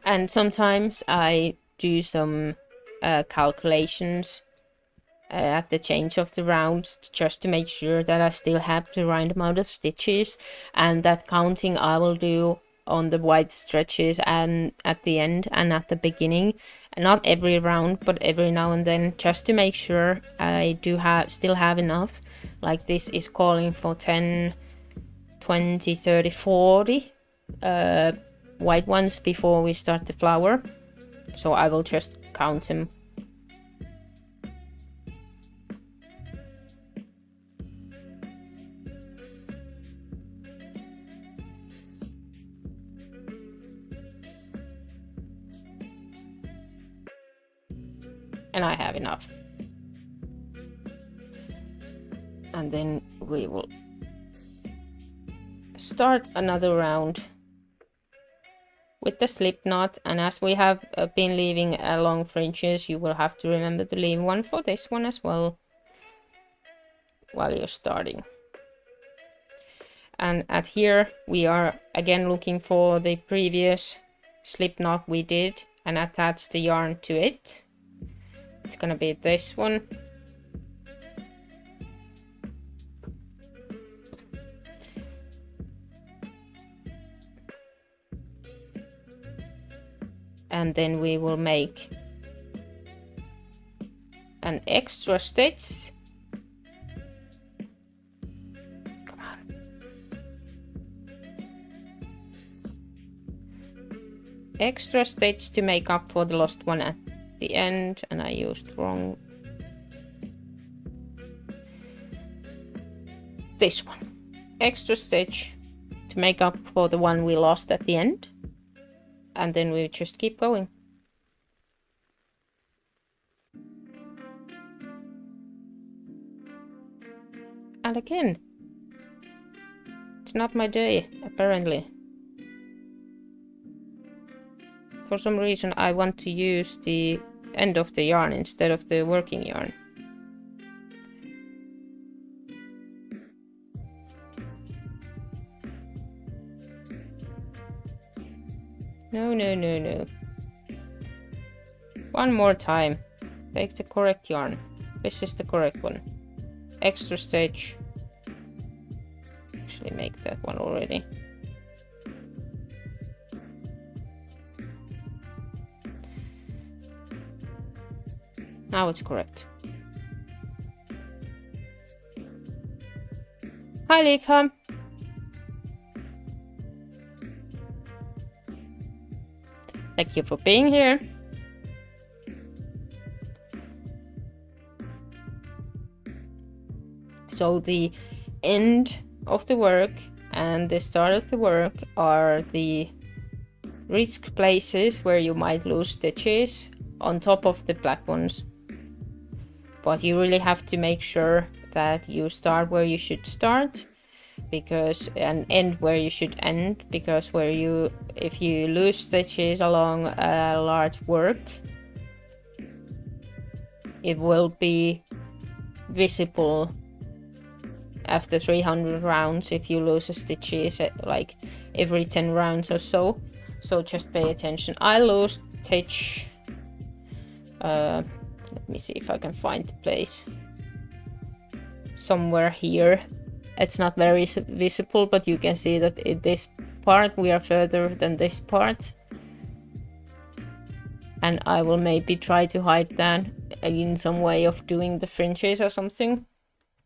[SPEAKER 1] And sometimes I do some calculations at the change of the rounds, just to make sure that I still have the right amount of stitches, and that counting I will do on the white stretches and at the end and at the beginning, and not every round but every now and then, just to make sure I do still have enough. Like this is calling for 10, 20, 30, 40 white ones before we start the flower, so I will just count them. And I have enough. And then we will start another round with the slip knot, and as we have been leaving long fringes, you will have to remember to leave one for this one as well while you're starting. And at here we are again looking for the previous slip knot we did and attach the yarn to it. It's gonna be this one. And then we will make an extra stitch. Come on. Extra stitch to make up for the lost one at the end, and I used wrong. This one. Extra stitch to make up for the one we lost at the end. And then we just keep going. And again, it's not my day, apparently. For some reason I want to use the end of the yarn instead of the working yarn. No, no, no, no. One more time. Take the correct yarn. This is the correct one. Extra stitch. Actually make that one already. Now it's correct. Hi, Lika. Thank you for being here. So the end of the work and the start of the work are the risk places where you might lose stitches on top of the black ones. But you really have to make sure that you start where you should start, because and end where you should end, because if you lose stitches along a large work, it will be visible after 300 rounds if you lose a stitches like every 10 rounds or so. So just pay attention. I lost stitch. Let me see if I can find the place. Somewhere here. It's not very visible, but you can see that in this part we are further than this part. And I will maybe try to hide that in some way of doing the fringes or something.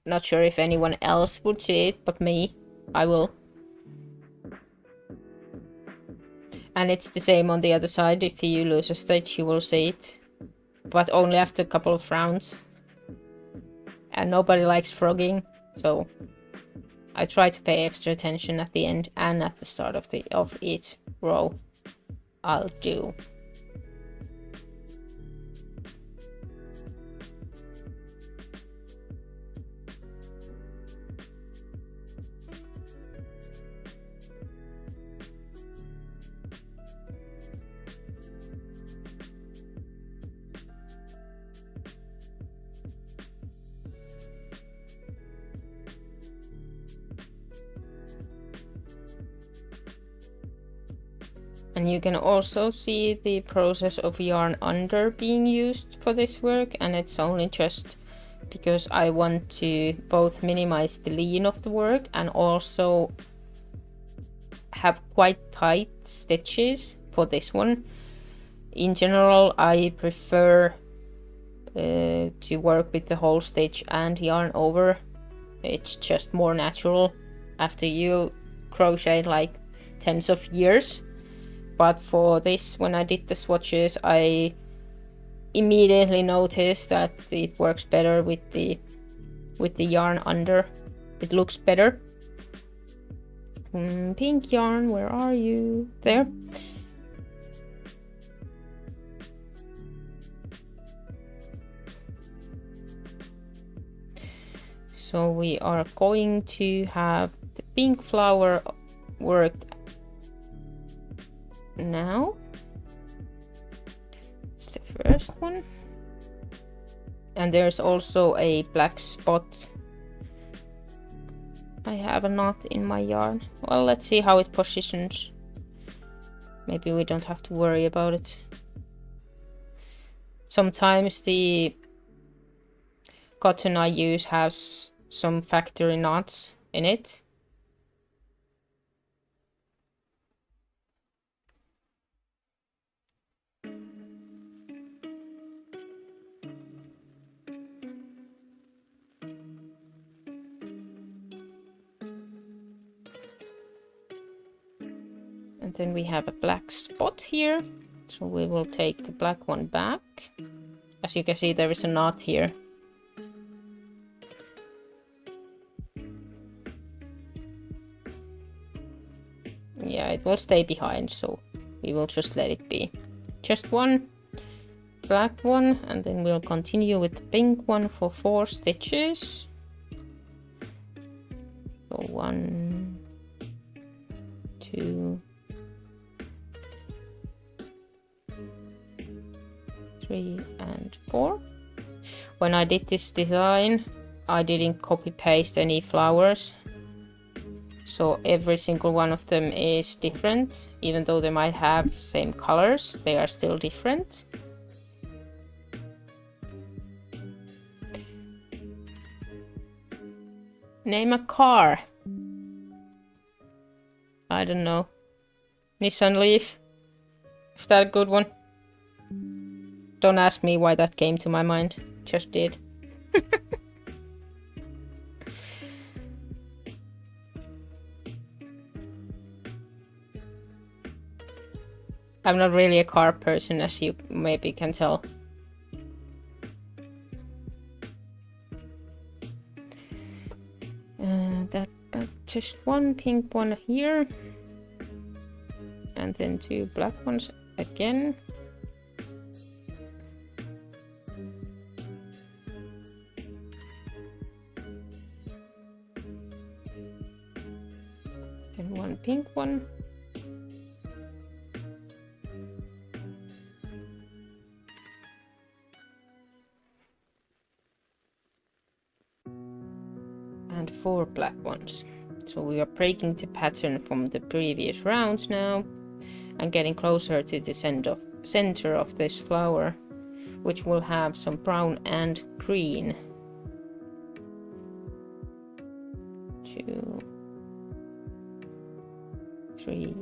[SPEAKER 1] Not sure if anyone else would see it, but me, I will. And it's the same on the other side. If you lose a stitch, you will see it, but only after a couple of rounds. And nobody likes frogging, so I try to pay extra attention at the end and at the start of each row I'll do. And you can also see the process of yarn under being used for this work, and it's only just because I want to both minimize the lean of the work and also have quite tight stitches for this one. In general, I prefer to work with the whole stitch and yarn over. It's just more natural after you crochet like tens of years. But for this, when I did the swatches, I immediately noticed that it works better with the yarn under. It looks better. Pink yarn, where are you? There. So we are going to have the pink flower worked now. It's the first one. And there's also a black spot. I have a knot in my yarn. Well, let's see how it positions. Maybe we don't have to worry about it. Sometimes the cotton I use has some factory knots in it. And then we have a black spot here. So we will take the black one back. As you can see, there is a knot here. Yeah, it will stay behind, so we will just let it be. Just one black one, and then we'll continue with the pink one for 4 stitches. So 1, 2, 3 and 4. When I did this design, I didn't copy paste any flowers. So every single one of them is different. Even though they might have same colors, they are still different. Name a car. I don't know. Nissan Leaf. Is that a good one? Don't ask me why that came to my mind. Just did. I'm not really a car person, as you maybe can tell. Got just one pink one here. And then 2 black ones again. Then 1 pink one. And 4 black ones. So we are breaking the pattern from the previous rounds now and getting closer to the center of this flower, which will have some brown and green. 2, 3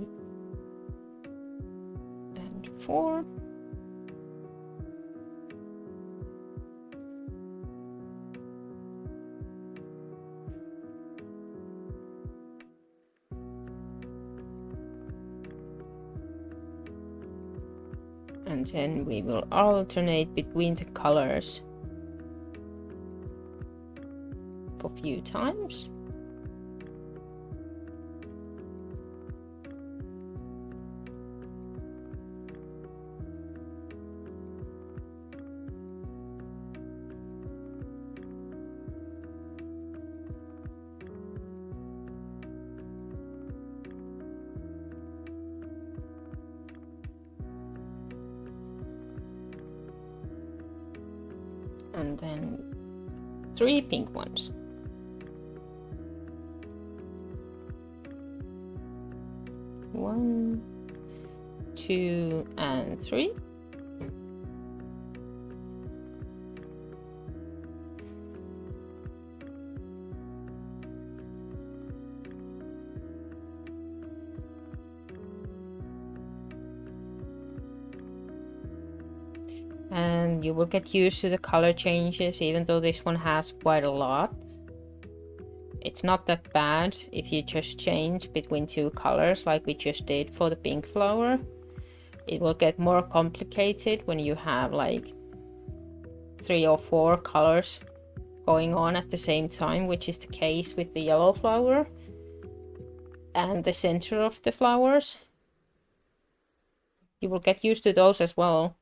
[SPEAKER 1] and 4. And then we will alternate between the colors for a few times. And then 3 pink ones. One, 2 and 3. And you will get used to the color changes, even though this one has quite a lot. It's not that bad if you just change between 2 colors like we just did for the pink flower. It will get more complicated when you have like 3 or 4 colors going on at the same time, which is the case with the yellow flower and the center of the flowers. You will get used to those as well.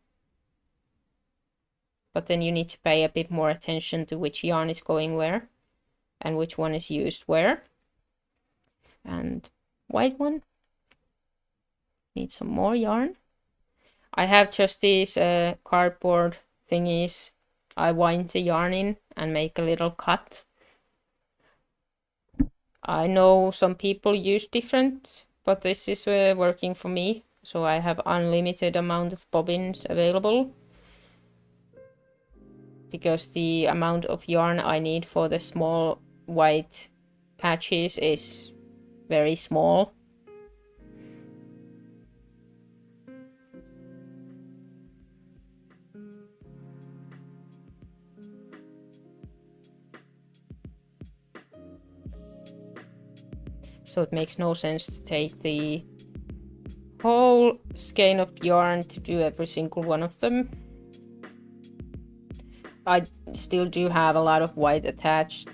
[SPEAKER 1] But then you need to pay a bit more attention to which yarn is going where and which one is used where. And white one, need some more yarn. I have just these cardboard thingies. I wind the yarn in and make a little cut. I know some people use different, but this is working for me. So I have unlimited amount of bobbins available, because the amount of yarn I need for the small white patches is very small. So it makes no sense to take the whole skein of yarn to do every single one of them. I still do have a lot of white attached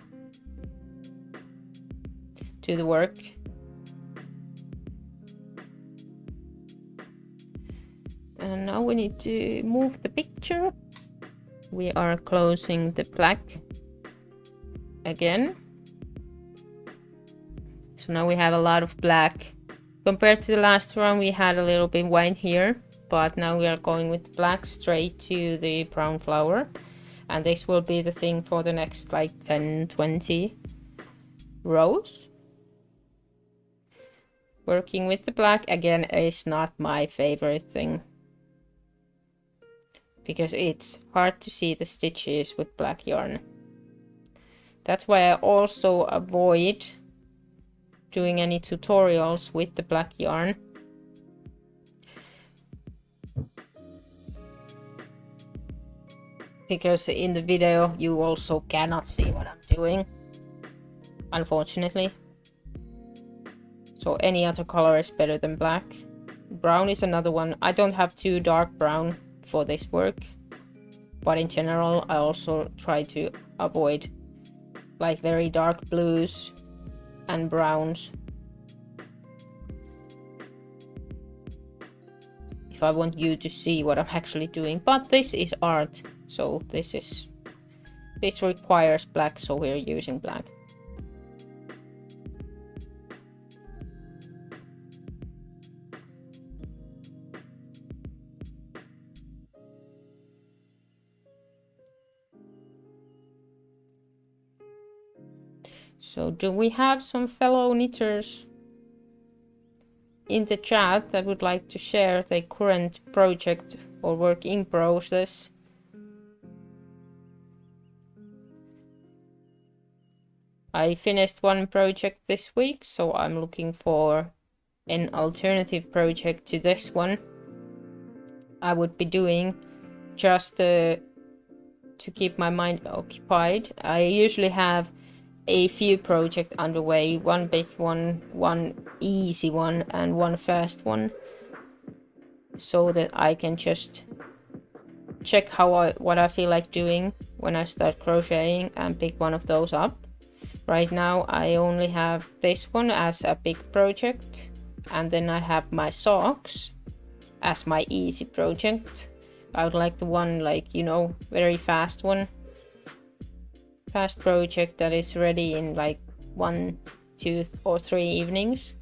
[SPEAKER 1] to the work. And now we need to move the picture. We are closing the black again. So now we have a lot of black. Compared to the last one, we had a little bit white here, but now we are going with black straight to the brown flower. And this will be the thing for the next like 10-20 rows. Working with the black again is not my favorite thing, because it's hard to see the stitches with black yarn. That's why I also avoid doing any tutorials with the black yarn. Because in the video you also cannot see what I'm doing, unfortunately. So any other color is better than black. Brown is another one. I don't have too dark brown for this work, but in general I also try to avoid like very dark blues and browns if I want you to see what I'm actually doing. But this is art, so this requires black, so we're using black. So do we have some fellow knitters in the chat that would like to share their current project or work in process? I finished one project this week, so I'm looking for an alternative project to this one. I would be doing just to keep my mind occupied. I usually have a few projects underway, one big one, one easy one, and one fast one, so that I can just check what I feel like doing when I start crocheting and pick one of those up. Right now I only have this one as a big project, and then I have my socks as my easy project. I would like the one, like, you know, very fast one. Fast project that is ready in like 1, 2, or 3 evenings.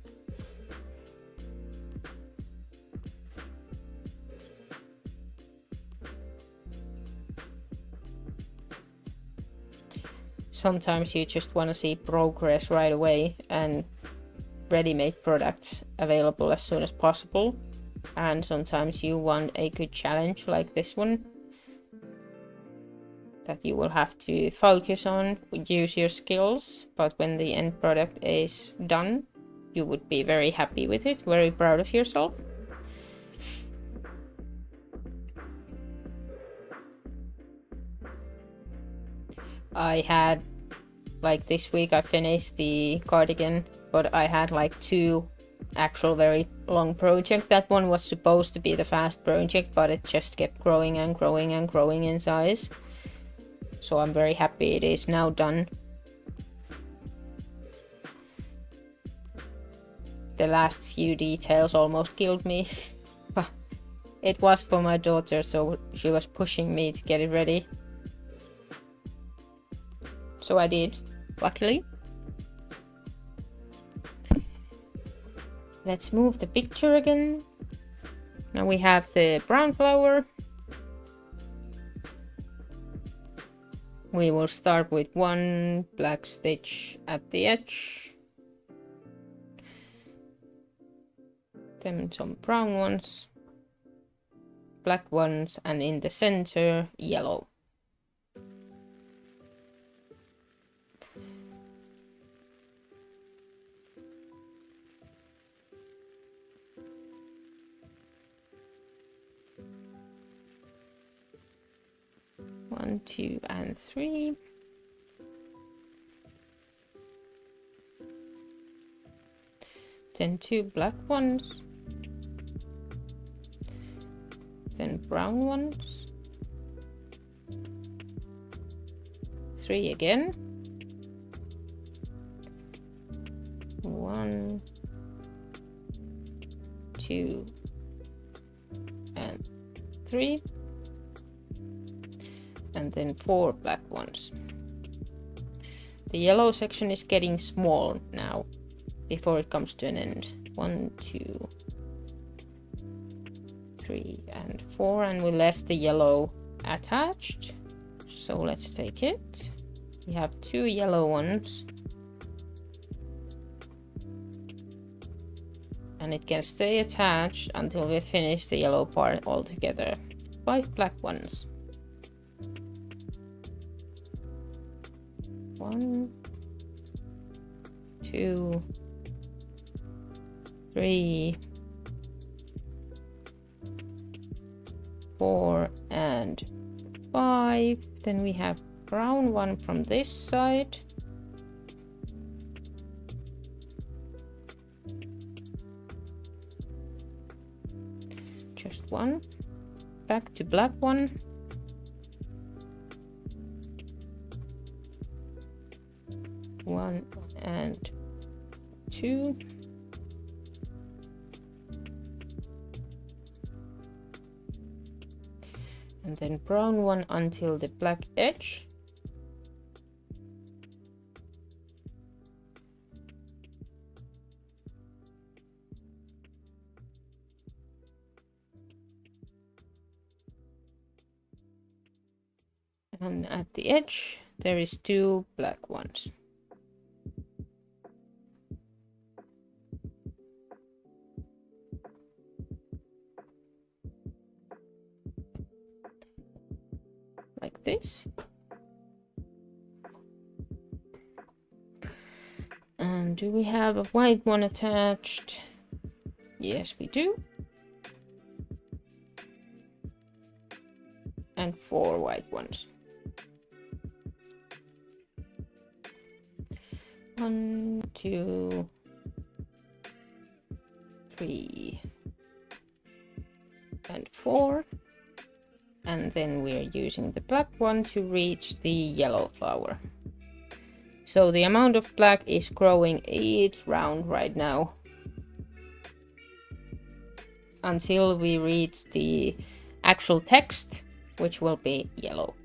[SPEAKER 1] Sometimes you just want to see progress right away and ready-made products available as soon as possible. and sometimes you want a good challenge like this one that you will have to focus on, use your skills, but when the end product is done, you would be very happy with it, very proud of yourself. I had, like this week I finished the cardigan, but I had like 2 actual very long projects. That one was supposed to be the fast project, but it just kept growing and growing and growing in size. So I'm very happy it is now done. The last few details almost killed me. It was for my daughter, so she was pushing me to get it ready. So I did, luckily. Let's move the picture again. Now we have the brown flower. We will start with 1 black stitch at the edge. Then some brown ones, black ones, and in the center, yellow. One, 2, and 3. Then 2 black ones. Then brown ones. 3 again. 1, 2, and 3. And then 4 black ones. The yellow section is getting small now before it comes to an end. 1, 2, 3, and 4, and we left the yellow attached. So let's take it. We have 2 yellow ones, and it can stay attached until we finish the yellow part altogether. 5 black ones. 1, 2, 3, 4, and 5. Then we have brown one from this side. Just 1. Back to black one. 1 and 2. And then brown one until the black edge. And at the edge there is 2 black ones. Like this. And do we have a white one attached? Yes, we do. And 4 white ones. 1, 2, 3, and 4. And then we're using the black one to reach the yellow flower. So the amount of black is growing each round right now until we reach the actual text, which will be yellow.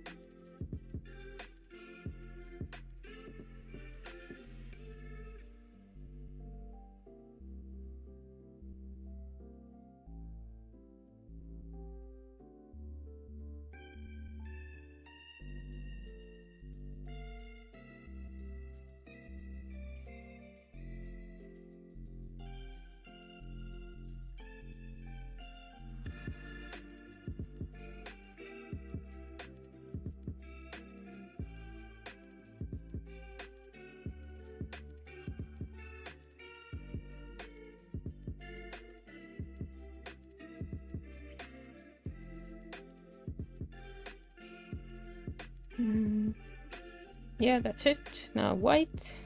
[SPEAKER 1] Yeah, that's it. Now white.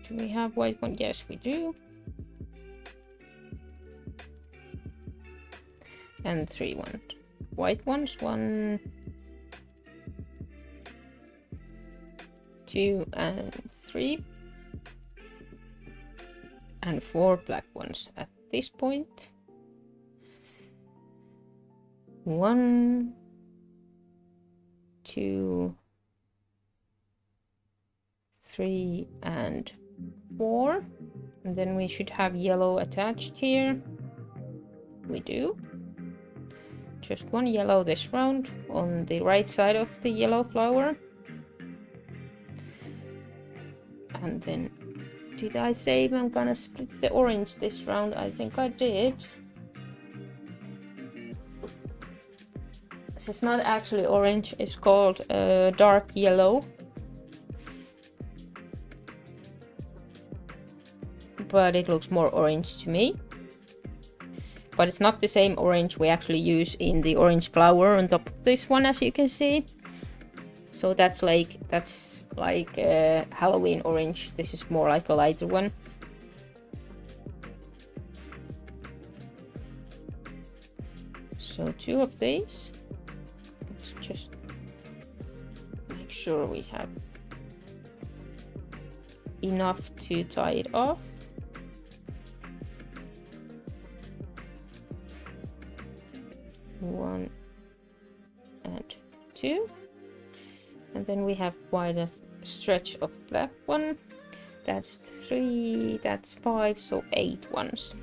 [SPEAKER 1] Do we have white one? Yes, we do. And 3 white ones. 1, 2, and 3. And 4 black ones at this point. 1, 2, 3, and 4. And then we should have yellow attached here. We do. Just 1 yellow this round on the right side of the yellow flower. And then, did I say I'm gonna split the orange this round? I think I did. This is not actually orange, it's called dark yellow. But it looks more orange to me. But it's not the same orange we actually use in the orange flower on top of this one, as you can see. So that's like Halloween orange. This is more like a lighter one. So 2 of these. Let's just make sure we have enough to tie it off. One and 2, and then we have quite a stretch of black one. That's 3, that's 5, so 8 ones.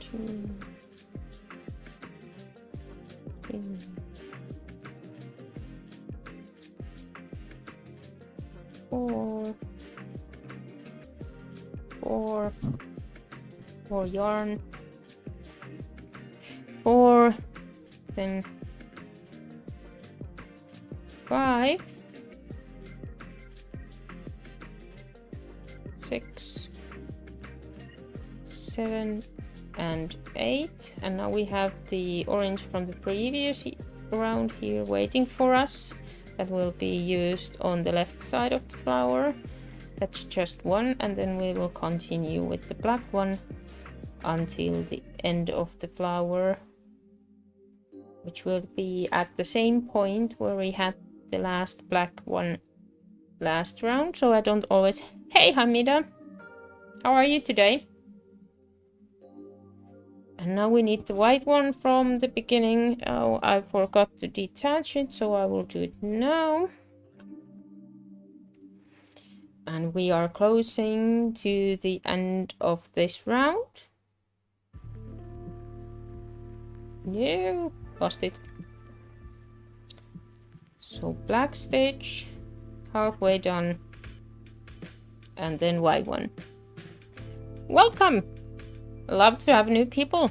[SPEAKER 1] Two, 3, 4, 4 yarn, 4, then 5, 6, 7, and 8. And now we have the orange from the previous round here waiting for us. That will be used on the left side of the flower. That's just 1, and then we will continue with the black one until the end of the flower, which will be at the same point where we had the last black one last round. So I don't always... Hey Hamida! How are you today? And now we need the white one from the beginning. Oh, I forgot to detach it, so I will do it now. And we are closing to the end of this round. No, lost it. So black stitch, halfway done, and then white one. Welcome! Love to have new people.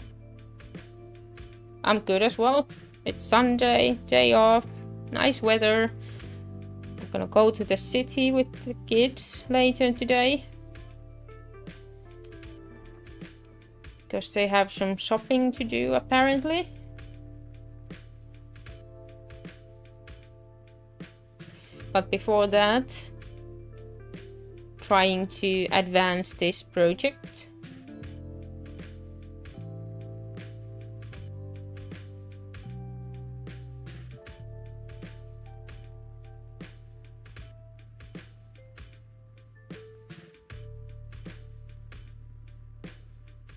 [SPEAKER 1] I'm good as well. It's Sunday, day off, nice weather. I'm gonna go to the city with the kids later today, because they have some shopping to do apparently. But before that, trying to advance this project.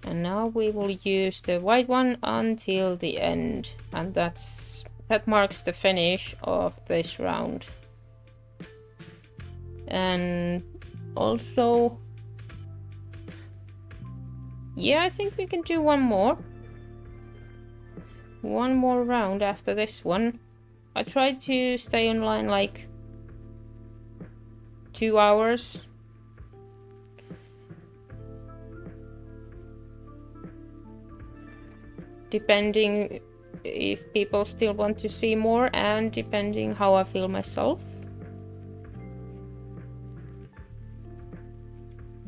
[SPEAKER 1] And now we will use the white one until the end, and that marks the finish of this round. And also, yeah, I think we can do one more round after this one. I tried to stay online like 2 hours. Depending if people still want to see more, and depending how I feel myself.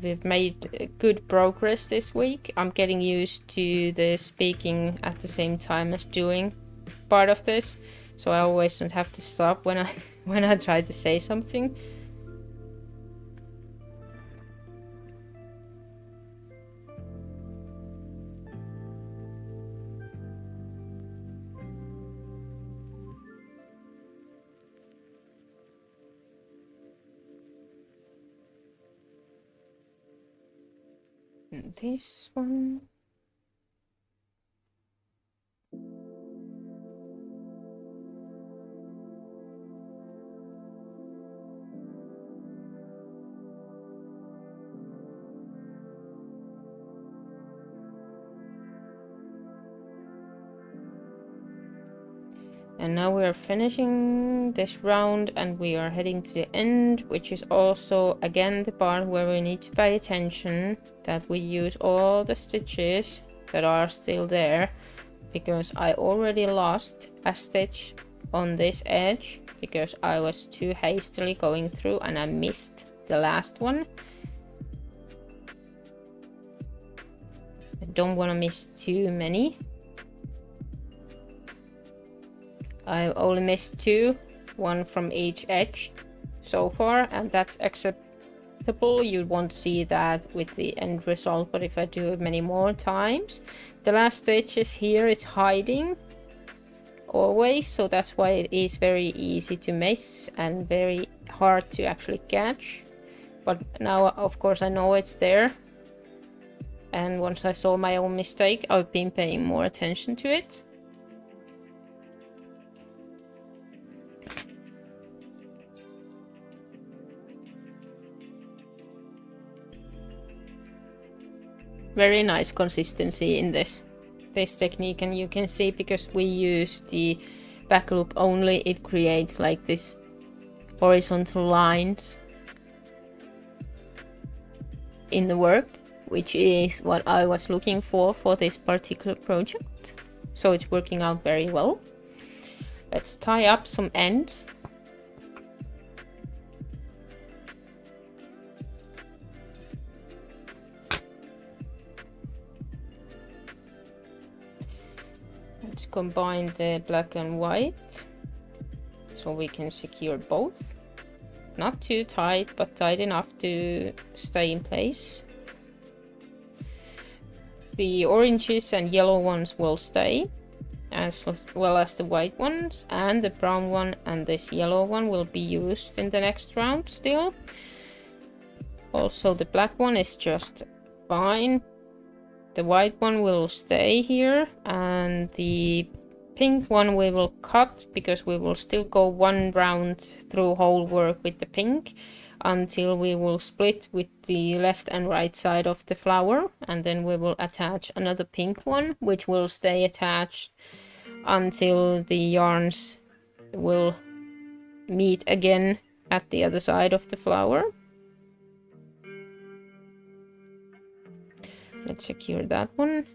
[SPEAKER 1] we've made good progress this week. I'm getting used to the speaking at the same time as doing part of this, so I always don't have to stop when I try to say something. And this one. And now we are finishing this round and we are heading to the end, which is also again the part where we need to pay attention that we use all the stitches that are still there, because I already lost a stitch on this edge because I was too hastily going through and I missed the last one. I don't want to miss too many. I've only missed two, one from each edge so far, and that's acceptable. You won't see that with the end result, but if I do it many more times, the last stitch is here, it's hiding always, so that's why it is very easy to miss and very hard to actually catch. But now of course I know it's there, and once I saw my own mistake, I've been paying more attention to it. Very nice consistency in this technique, and you can see because we use the back loop only, it creates like this horizontal lines in the work, which is what I was looking for this particular project. So it's working out very well. Let's tie up some ends. Let's combine the black and white so we can secure both. Not too tight, but tight enough to stay in place. The oranges and yellow ones will stay, as well as the white ones, and the brown one and this yellow one will be used in the next round still. Also the black one is just fine. The white one will stay here, and the pink one we will cut because we will still go one round through whole work with the pink until we will split with the left and right side of the flower, and then we will attach another pink one which will stay attached until the yarns will meet again at the other side of the flower. Let's secure that one.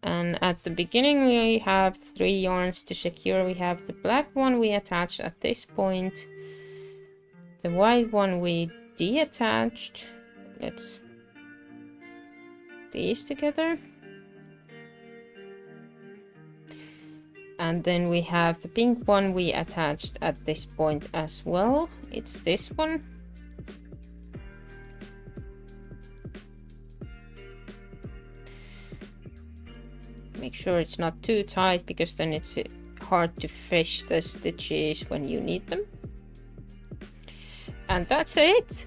[SPEAKER 1] And at the beginning we have 3 yarns to secure. We have the black one we attached at this point. The white one we detached. Let's put these together. And then we have the pink one we attached at this point as well. It's this one. Make sure it's not too tight, because then it's hard to fish the stitches when you need them. And that's it.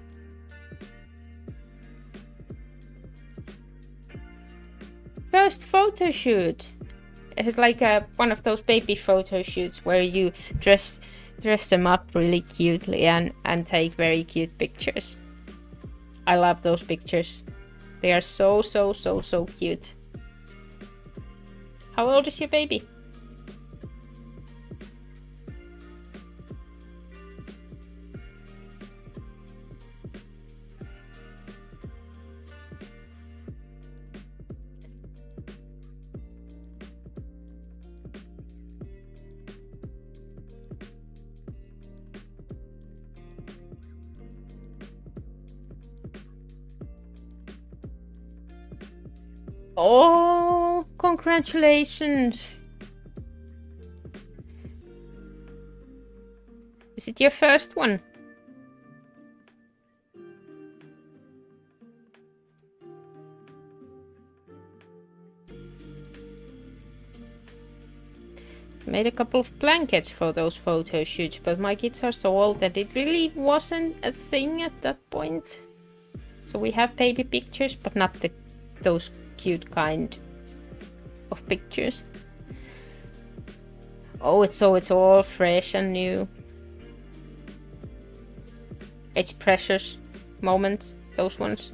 [SPEAKER 1] First photo shoot. It's like one of those baby photo shoots where you dress them up really cutely and take very cute pictures. I love those pictures. They are so cute. How old is your baby? Oh, congratulations! Is it your first one? Made a couple of blankets for those photo shoots, but my kids are so old that it really wasn't a thing at that point. So we have baby pictures, but not those cute kind of pictures. Oh, it's all fresh and new. It's precious moments, those ones.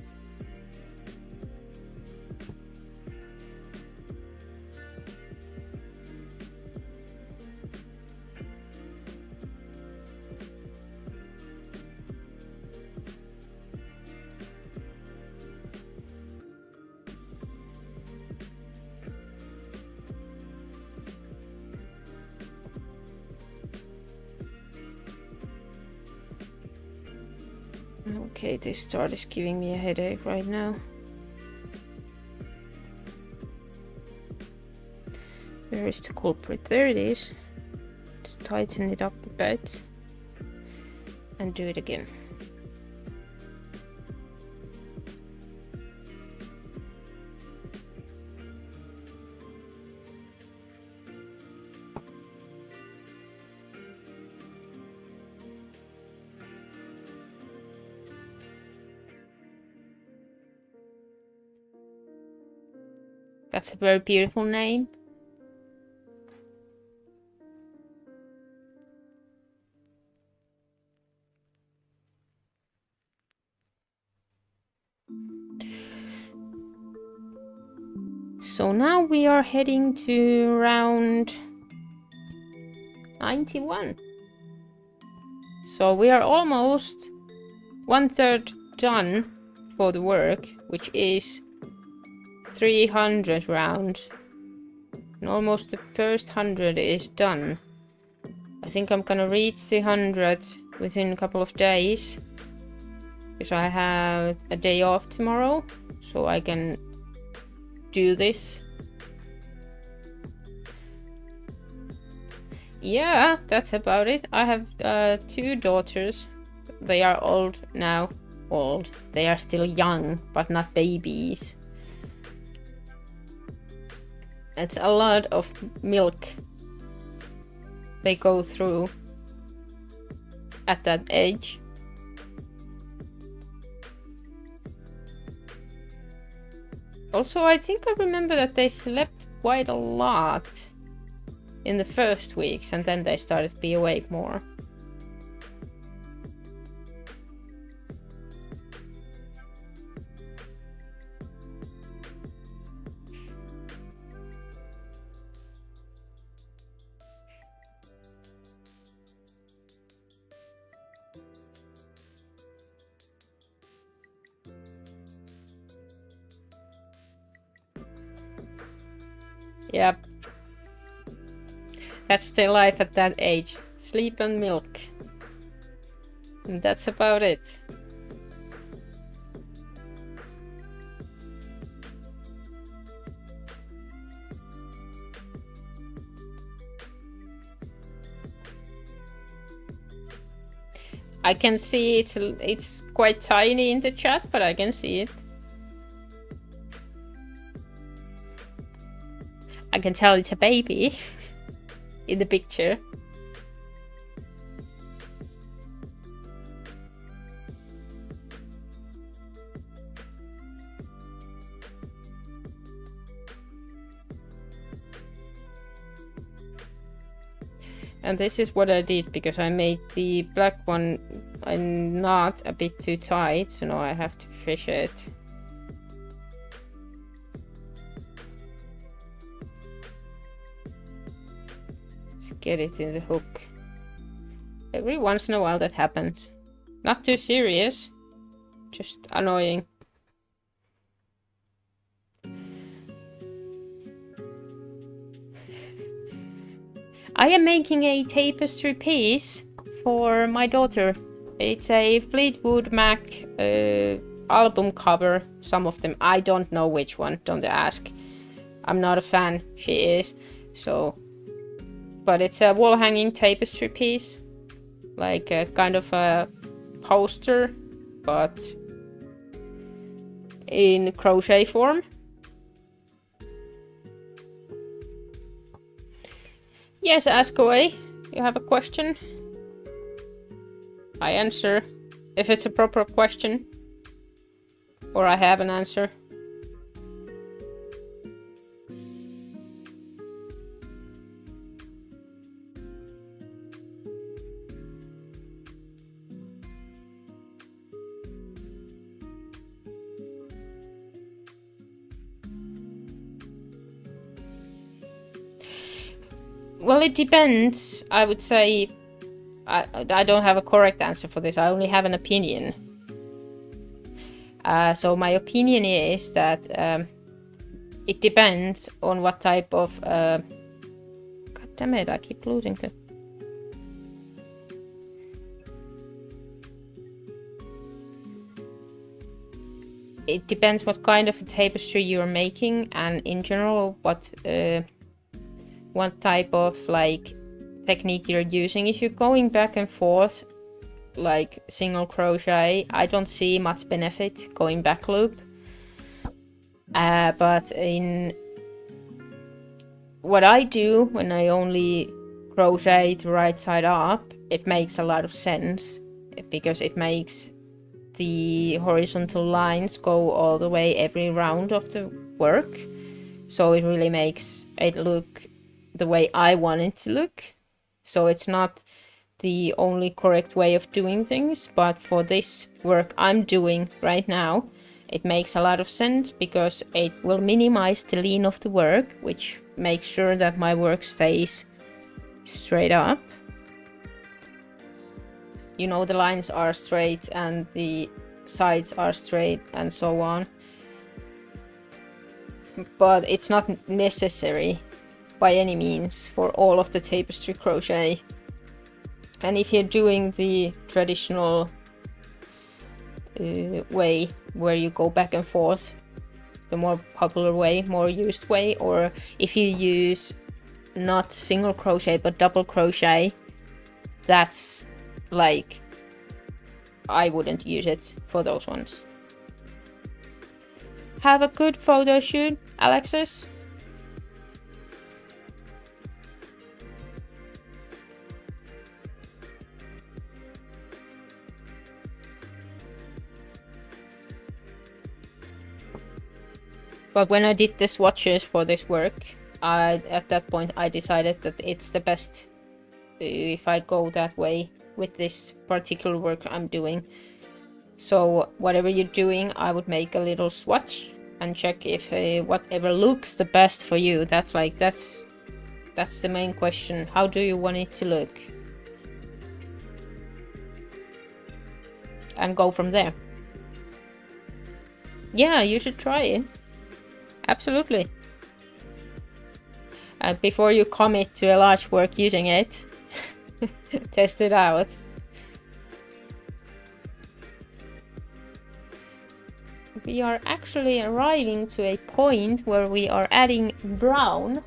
[SPEAKER 1] Okay, this start is giving me a headache right now. Where is the culprit? There it is. Let's tighten it up a bit and do it again. That's a very beautiful name. So now we are heading to round 91. So we are almost 1/3 done for the work, which is 300 rounds. And almost the first 100 is done. I think I'm gonna reach the 100 within a couple of days, because I have a day off tomorrow, so I can do this. Yeah, that's about it. I have 2 daughters. They are old now. Old. They are still young, but not babies. It's a lot of milk they go through at that age. Also, I think I remember that they slept quite a lot in the first weeks, and then they started to be awake more. Yep. That's their life at that age. Sleep and milk. And that's about it. I can see it's quite tiny in the chat, but I can see it. I can tell it's a baby in the picture. And this is what I did, because I made the black one a knot a bit too tight, so now I have to fish it. Get it in the hook. Every once in a while that happens. Not too serious, just annoying. I am making a tapestry piece for my daughter. It's a Fleetwood Mac album cover. Some of them, I don't know which one, don't ask. I'm not a fan, she is. So, but it's a wall hanging tapestry piece, like a kind of a poster, but in crochet form. Yes, ask away. You have a question? I answer if it's a proper question, or I have an answer. Well, it depends. I would say I don't have a correct answer for this. I only have an opinion. So my opinion is that it depends on what type of... God damn it, I keep losing this. It depends what kind of a tapestry you're making, and in general what type of like technique you're using. If you're going back and forth like single crochet, I don't see much benefit going back loop. But in what I do when I only crochet the right side up, it makes a lot of sense because it makes the horizontal lines go all the way every round of the work. So it really makes it look the way I want it to look. So it's not the only correct way of doing things, but for this work I'm doing right now, it makes a lot of sense because it will minimize the lean of the work, which makes sure that my work stays straight up. You know, the lines are straight and the sides are straight and so on. But it's not necessary by any means for all of the tapestry crochet. And if you're doing the traditional way where you go back and forth, the more popular way, more used way, or if you use not single crochet but double crochet, that's like, I wouldn't use it for those ones. Have a good photo shoot, Alexis. But when I did the swatches for this work, at that point I decided that it's the best if I go that way with this particular work I'm doing. So whatever you're doing, I would make a little swatch and check if whatever looks the best for you. That's the main question. How do you want it to look? And go from there. Yeah, you should try it. Absolutely. Before you commit to a large work using it, test it out. We are actually arriving to a point where we are adding brown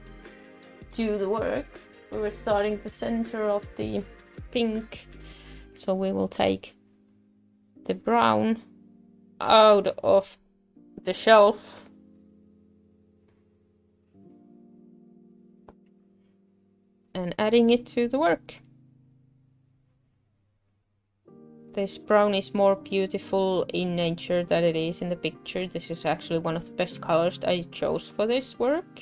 [SPEAKER 1] to the work. We were starting the center of the pink, so we will take the brown out of the shelf. And adding it to the work. This brown is more beautiful in nature than it is in the picture. This is actually one of the best colors I chose for this work.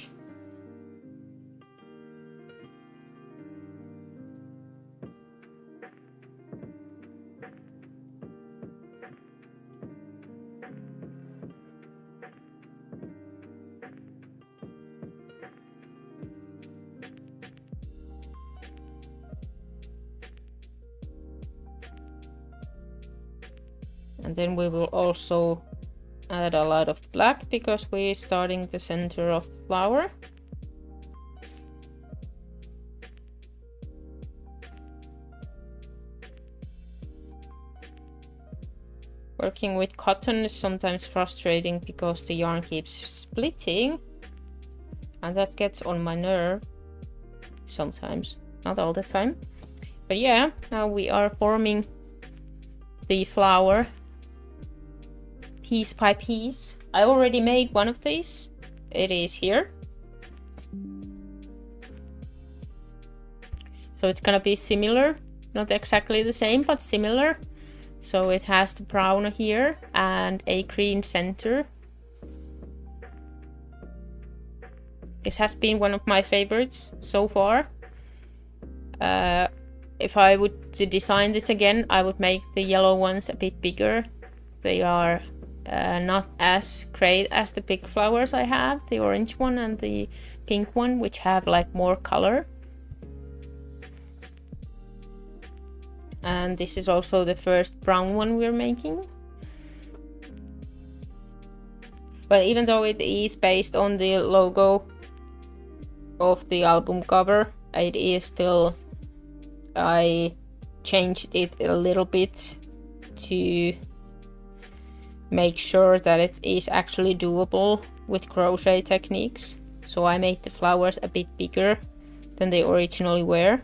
[SPEAKER 1] And then we will also add a lot of black because we're starting the center of the flower. Working with cotton is sometimes frustrating because the yarn keeps splitting, and that gets on my nerve sometimes, not all the time. But yeah, now we are forming the flower piece by piece. I already made one of these. It is here. So it's gonna be similar, not exactly the same, but similar. So it has the brown here and a green center. This has been one of my favorites so far. If I would to design this again, I would make the yellow ones a bit bigger. They are not as great as the big flowers I have, the orange one and the pink one, which have like more color. And this is also the first brown one we're making. But even though it is based on the logo of the album cover, it is still, I changed it a little bit to make sure that it is actually doable with crochet techniques. So I made the flowers a bit bigger than they originally were.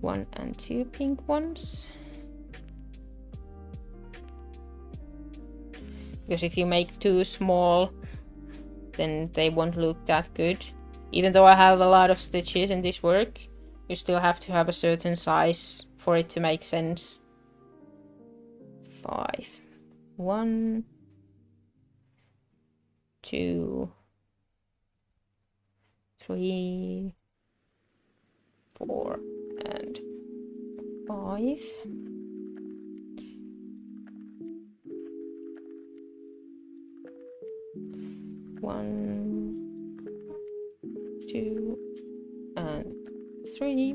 [SPEAKER 1] One and two pink ones. Because if you make too small, then they won't look that good. Even though I have a lot of stitches in this work, you still have to have a certain size for it to make sense. 5. 1, 2, 3, 4, and 5. One, 2, and 3.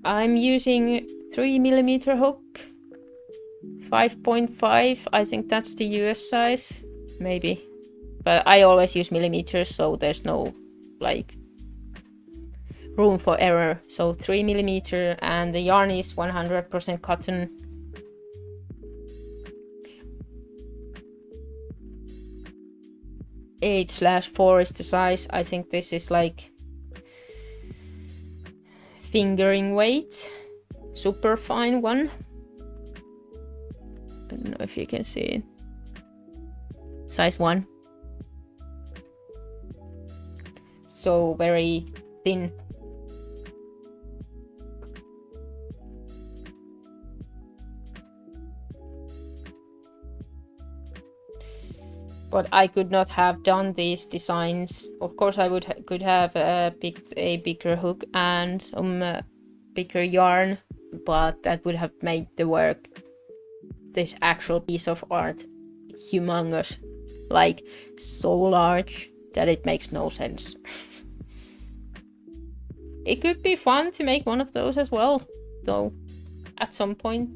[SPEAKER 1] I'm using 3mm hook, 5.5. I think that's the US size, maybe. But I always use millimeters, so there's no like room for error. So 3mm, and the yarn is 100% cotton. H/4 is the size. I think this is like fingering weight, super fine one. I don't know if you can see it. Size 1. So very thin. But I could not have done these designs. Of course, I could have picked a bigger hook and some bigger yarn, but that would have made the work, this actual piece of art, humongous, like so large that it makes no sense. It could be fun to make one of those as well, though, at some point.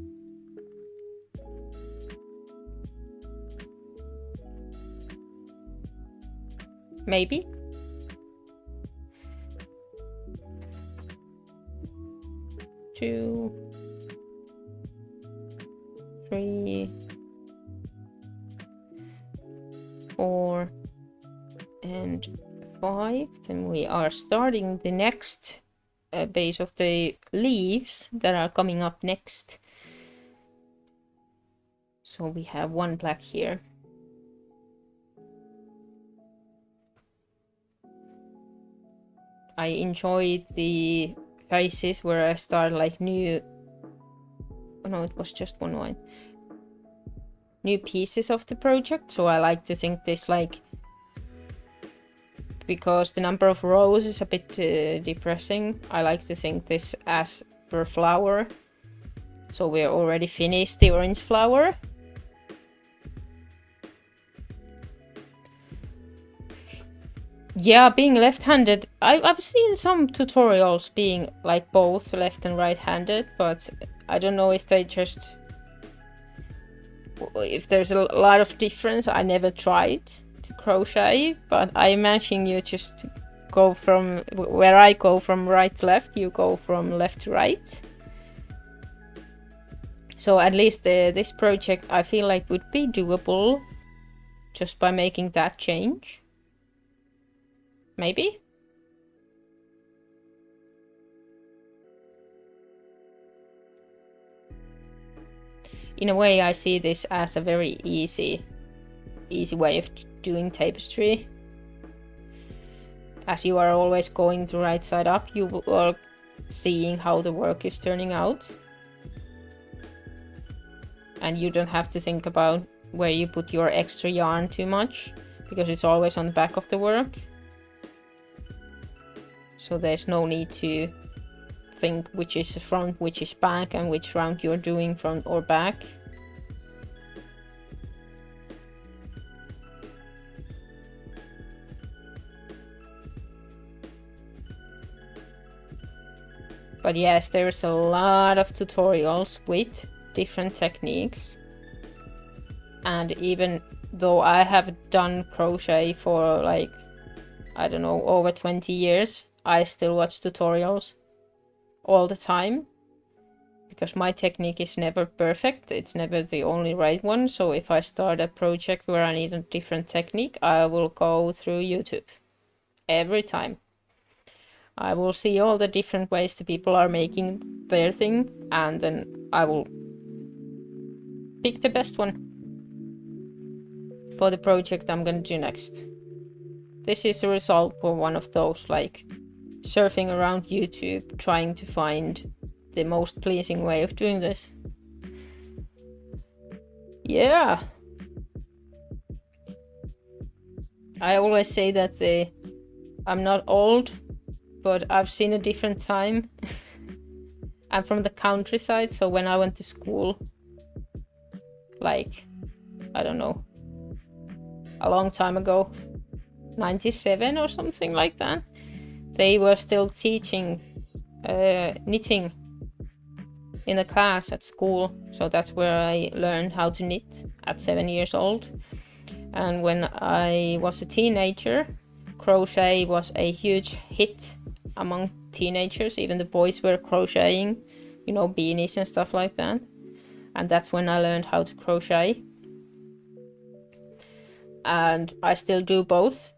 [SPEAKER 1] Maybe. Two, 3, 4, and 5. Then we are starting the next base of the leaves that are coming up next. So we have one black here. I enjoyed the phases where I start like new, oh no, it was just one line, new pieces of the project. So I like to think this like, because the number of rows is a bit depressing, I like to think this as per flower. So we're already finished the orange flower. Yeah, being left-handed, I've seen some tutorials being like both left and right-handed, but I don't know if they just, if there's a lot of difference. I never tried to crochet, but I imagine you just go from where I go from right to left, you go from left to right. So at least this project I feel like would be doable just by making that change. Maybe? In a way, I see this as a very easy way of doing tapestry. As you are always going the right side up, you are seeing how the work is turning out. And you don't have to think about where you put your extra yarn too much, because it's always on the back of the work. So there's no need to think which is front, which is back, and which round you're doing front or back. But yes, there's a lot of tutorials with different techniques. And even though I have done crochet for like, I don't know, over 20 years, I still watch tutorials all the time, because my technique is never perfect. It's never the only right one. So if I start a project where I need a different technique, I will go through YouTube every time. I will see all the different ways the people are making their thing, and then I will pick the best one for the project I'm gonna do next. This is a result for one of those, like, surfing around YouTube trying to find the most pleasing way of doing this. Yeah. I always say that I'm not old, but I've seen a different time. I'm from the countryside, so when I went to school, like, I don't know, a long time ago, 97 or something like that, they were still teaching knitting in a class at school. So that's where I learned how to knit at 7 years old. And when I was a teenager, crochet was a huge hit among teenagers. Even the boys were crocheting, you know, beanies and stuff like that. And that's when I learned how to crochet. And I still do both,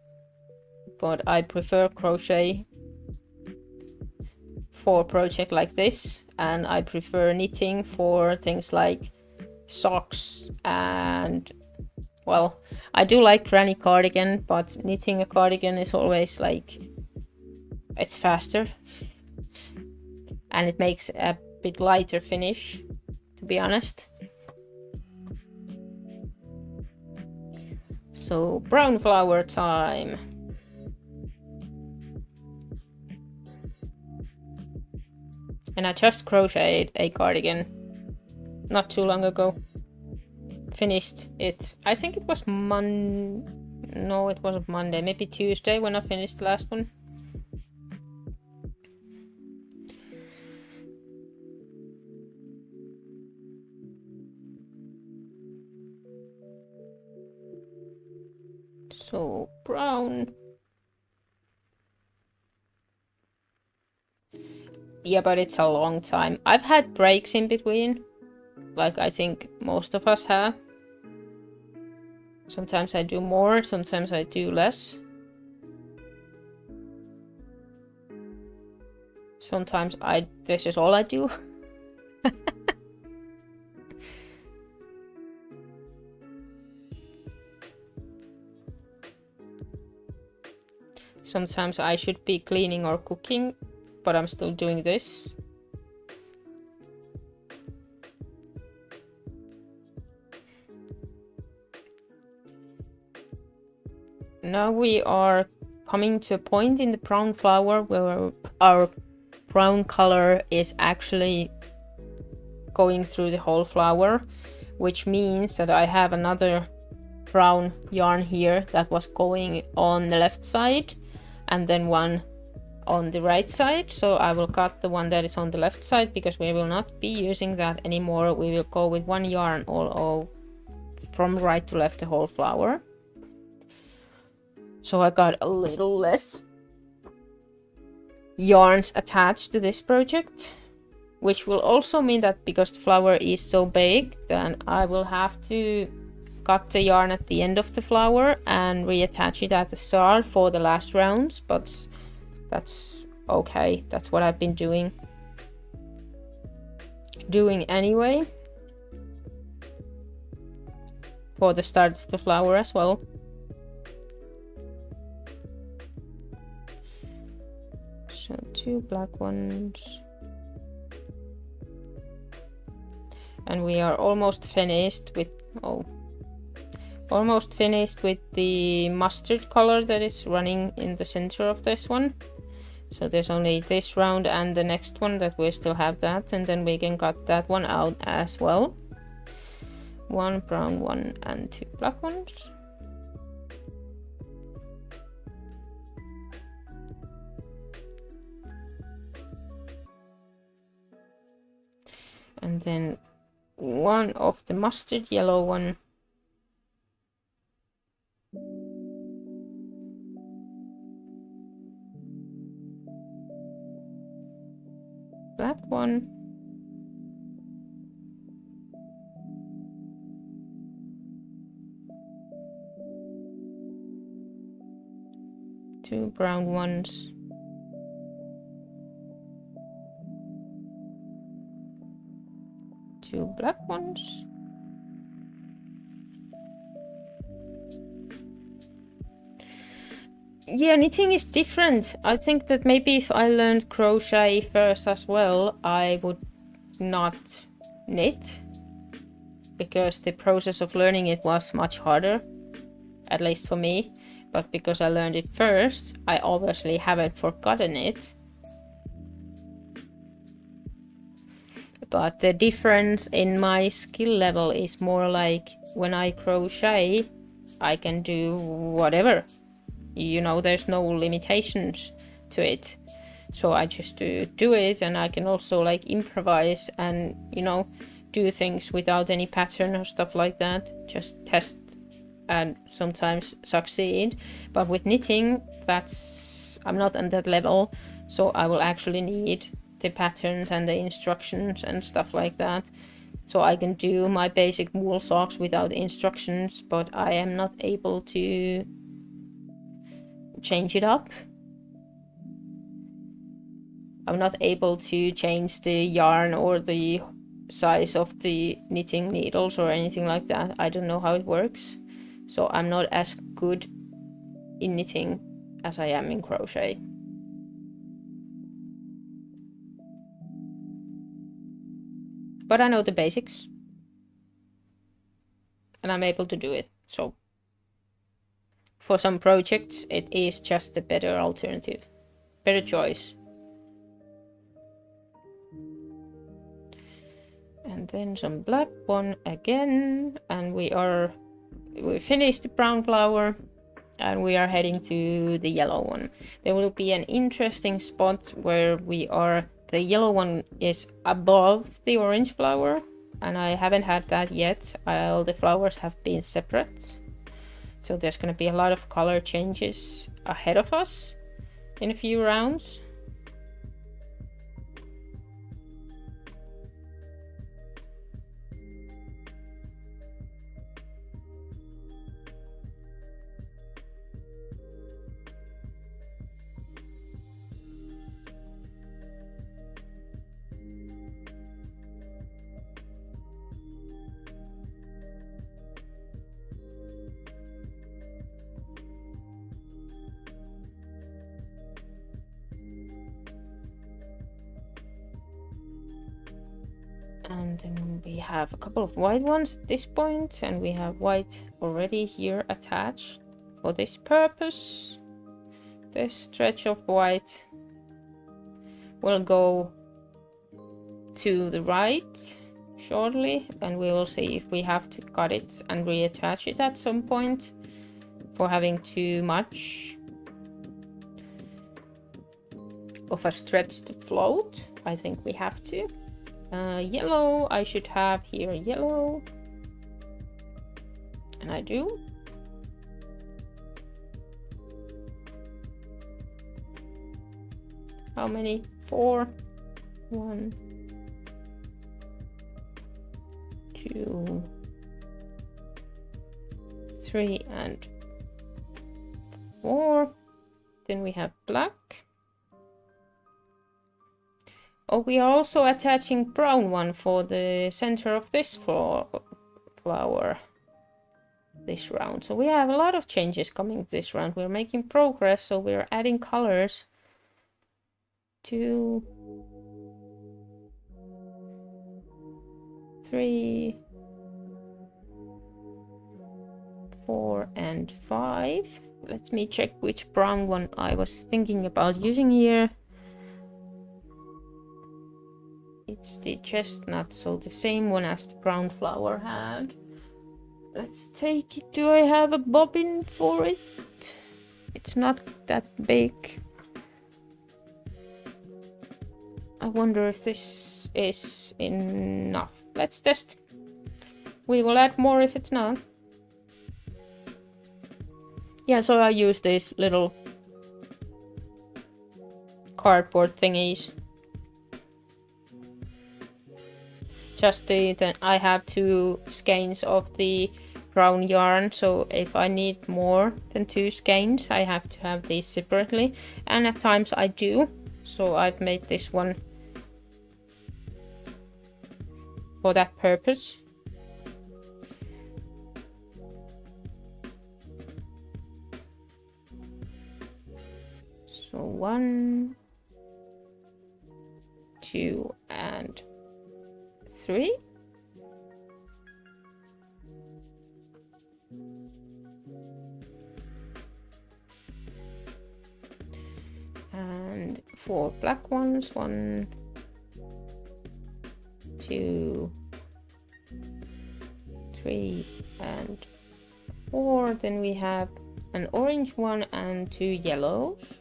[SPEAKER 1] but I prefer crochet for a project like this, and I prefer knitting for things like socks. And, well, I do like granny cardigan, but knitting a cardigan is always like, it's faster and it makes a bit lighter finish, to be honest. So, brown flower time. And I just crocheted a cardigan not too long ago. Finished it. I think it was no, it wasn't Monday, maybe Tuesday when I finished the last one. So, brown. Yeah, but it's a long time. I've had breaks in between, like I think most of us have. Sometimes I do more, sometimes I do less. Sometimes this is all I do. Sometimes I should be cleaning or cooking, but I'm still doing this. Now we are coming to a point in the brown flower where our brown color is actually going through the whole flower, which means that I have another brown yarn here that was going on the left side and then one on the right side. So I will cut the one that is on the left side because we will not be using that anymore. We will go with one yarn all from right to left the whole flower. So I got a little less yarns attached to this project, which will also mean that because the flower is so big, then I will have to cut the yarn at the end of the flower and reattach it at the start for the last rounds, but that's okay. That's what I've been doing anyway for the start of the flower as well. So 2 black ones. And we are almost finished with the mustard color that is running in the center of this one. So there's only this round and the next one that we still have that, and then we can cut that one out as well. 1 brown one and 2 black ones. And then 1 of the mustard yellow one. Black one. Two brown ones. Two black ones. Yeah, knitting is different. I think that maybe if I learned crochet first as well, I would not knit, because the process of learning it was much harder, at least for me. But because I learned it first, I obviously haven't forgotten it. But the difference in my skill level is more like when I crochet, I can do whatever. You know, there's no limitations to it. So I just do it, and I can also like improvise and, you know, do things without any pattern or stuff like that. Just test and sometimes succeed. But with knitting, I'm not on that level. So I will actually need the patterns and the instructions and stuff like that. So I can do my basic wool socks without instructions, but I am not able to change it up. I'm not able to change the yarn or the size of the knitting needles or anything like that. I don't know how it works. So I'm not as good in knitting as I am in crochet. But I know the basics. And I'm able to do it. So for some projects, it is just a better alternative. Better choice. And then some black one again. And we finished the brown flower. And we are heading to the yellow one. There will be an interesting spot where the yellow one is above the orange flower, and I haven't had that yet. All the flowers have been separate. So there's going to be a lot of color changes ahead of us in a few rounds. And then we have a couple of white ones at this point, and we have white already here attached for this purpose. This stretch of white will go to the right shortly, and we will see if we have to cut it and reattach it at some point for having too much of a stretch to float. I think we have to. Yellow, I should have here yellow, and I do. how many? 4. 1, 2, 3 and 4. Then we have black. Oh, we are also attaching brown one for the center of this flower this round. So we have a lot of changes coming this round. We're making progress, so we're adding colors. 2, 3, 4 and 5. Let me check which brown one I was thinking about using here. It's the chestnut, so the same one as the brown flower had. Let's take it. Do I have a bobbin for it? It's not that big. I wonder if this is enough. Let's test. We will add more if it's not. Yeah, so I use these little cardboard thingies. Just then I have 2 skeins of the brown yarn, so if I need more than 2 skeins I have to have these separately, and at times I do, so I've made this one for that purpose. So 1, 2 and 3. And 4 black ones. 1, 2, 3 and 4. Then we have an orange one and 2 yellows.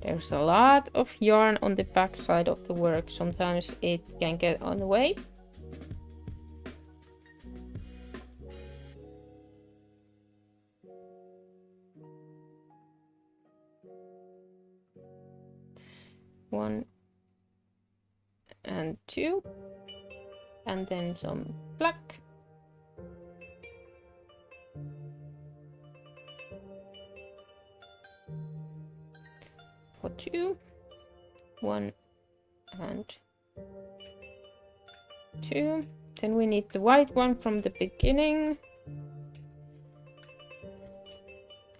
[SPEAKER 1] There's a lot of yarn on the back side of the work. Sometimes it can get on the way. One and 2, and then some black. For 2, 1 and 2. Then we need the white one from the beginning.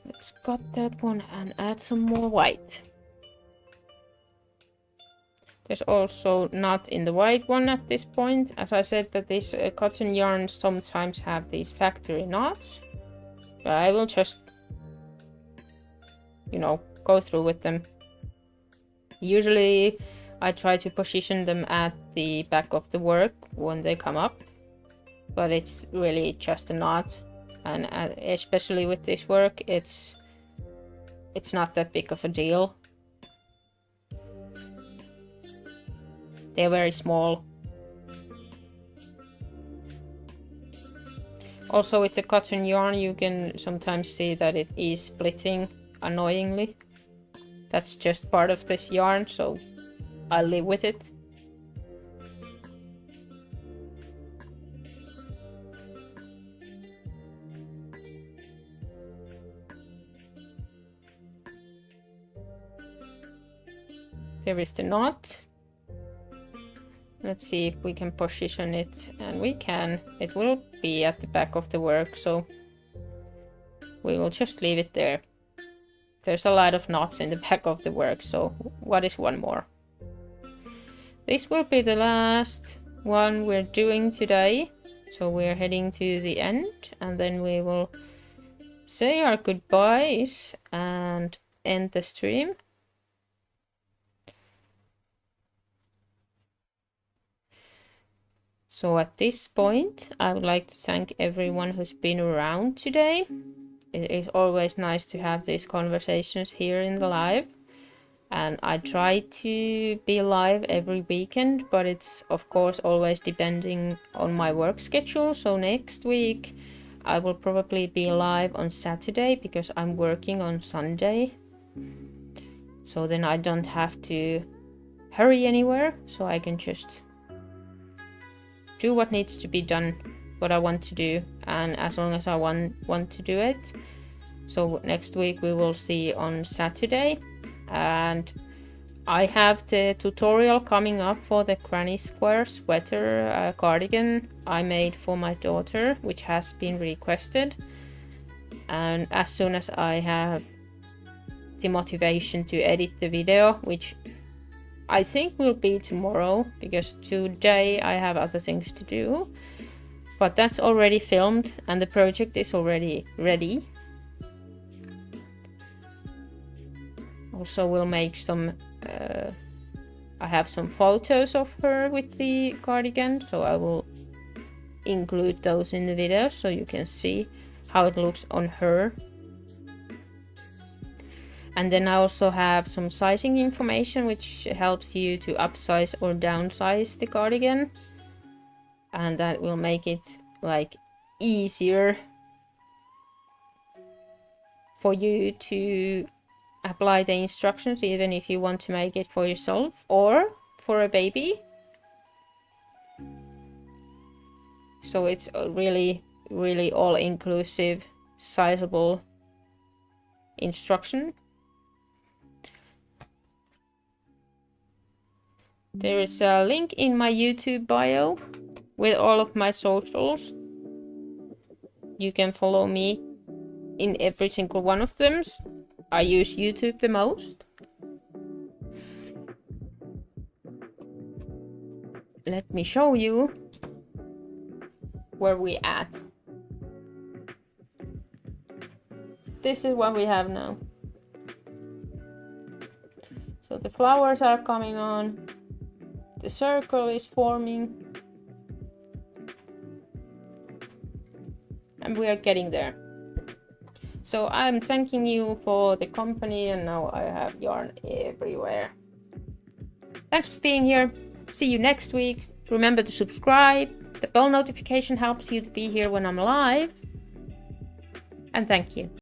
[SPEAKER 1] Let's cut that one and add some more white. There's also knot in the white one at this point. As I said, that these cotton yarns sometimes have these factory knots. But I will just, you know, go through with them. Usually I try to position them at the back of the work when they come up, but it's really just a knot, and especially with this work it's not that big of a deal. They're very small. Also with the cotton yarn you can sometimes see that it is splitting annoyingly. That's just part of this yarn, so I live with it. There is the knot. Let's see if we can position it, and we can. It will be at the back of the work, so we will just leave it there. There's a lot of knots in the back of the work, so what is one more? This will be the last one we're doing today, so we're heading to the end, and then we will say our goodbyes and end the stream. So at this point I would like to thank everyone who's been around today. It is always nice to have these conversations here in the live. and I try to be live every weekend, but it's of course always depending on my work schedule. So next week I will probably be live on Saturday because I'm working on Sunday, so then I don't have to hurry anywhere, so I can just do what needs to be done, what I want to do, and as long as I want to do it. So next week we will see on Saturday, and I have the tutorial coming up for the granny square sweater cardigan I made for my daughter, which has been requested. And as soon as I have the motivation to edit the video, which I think will be tomorrow, because today I have other things to do, but that's already filmed and the project is already ready. Also we'll make some I have some photos of her with the cardigan, so I will include those in the video so you can see how it looks on her. And then I also have some sizing information which helps you to upsize or downsize the cardigan, and that will make it like easier for you to apply the instructions, even if you want to make it for yourself or for a baby. So it's a really all-inclusive, sizable instruction. There is a link in my YouTube bio with all of my socials. You can follow me in every single one of them. I use YouTube the most. Let me show you where we at. This is what we have now. So the flowers are coming on. The circle is forming. And we are getting there. So I'm thanking you for the company, and now I have yarn everywhere. Thanks for being here. See you next week. Remember to subscribe. The bell notification helps you to be here when I'm live. And thank you.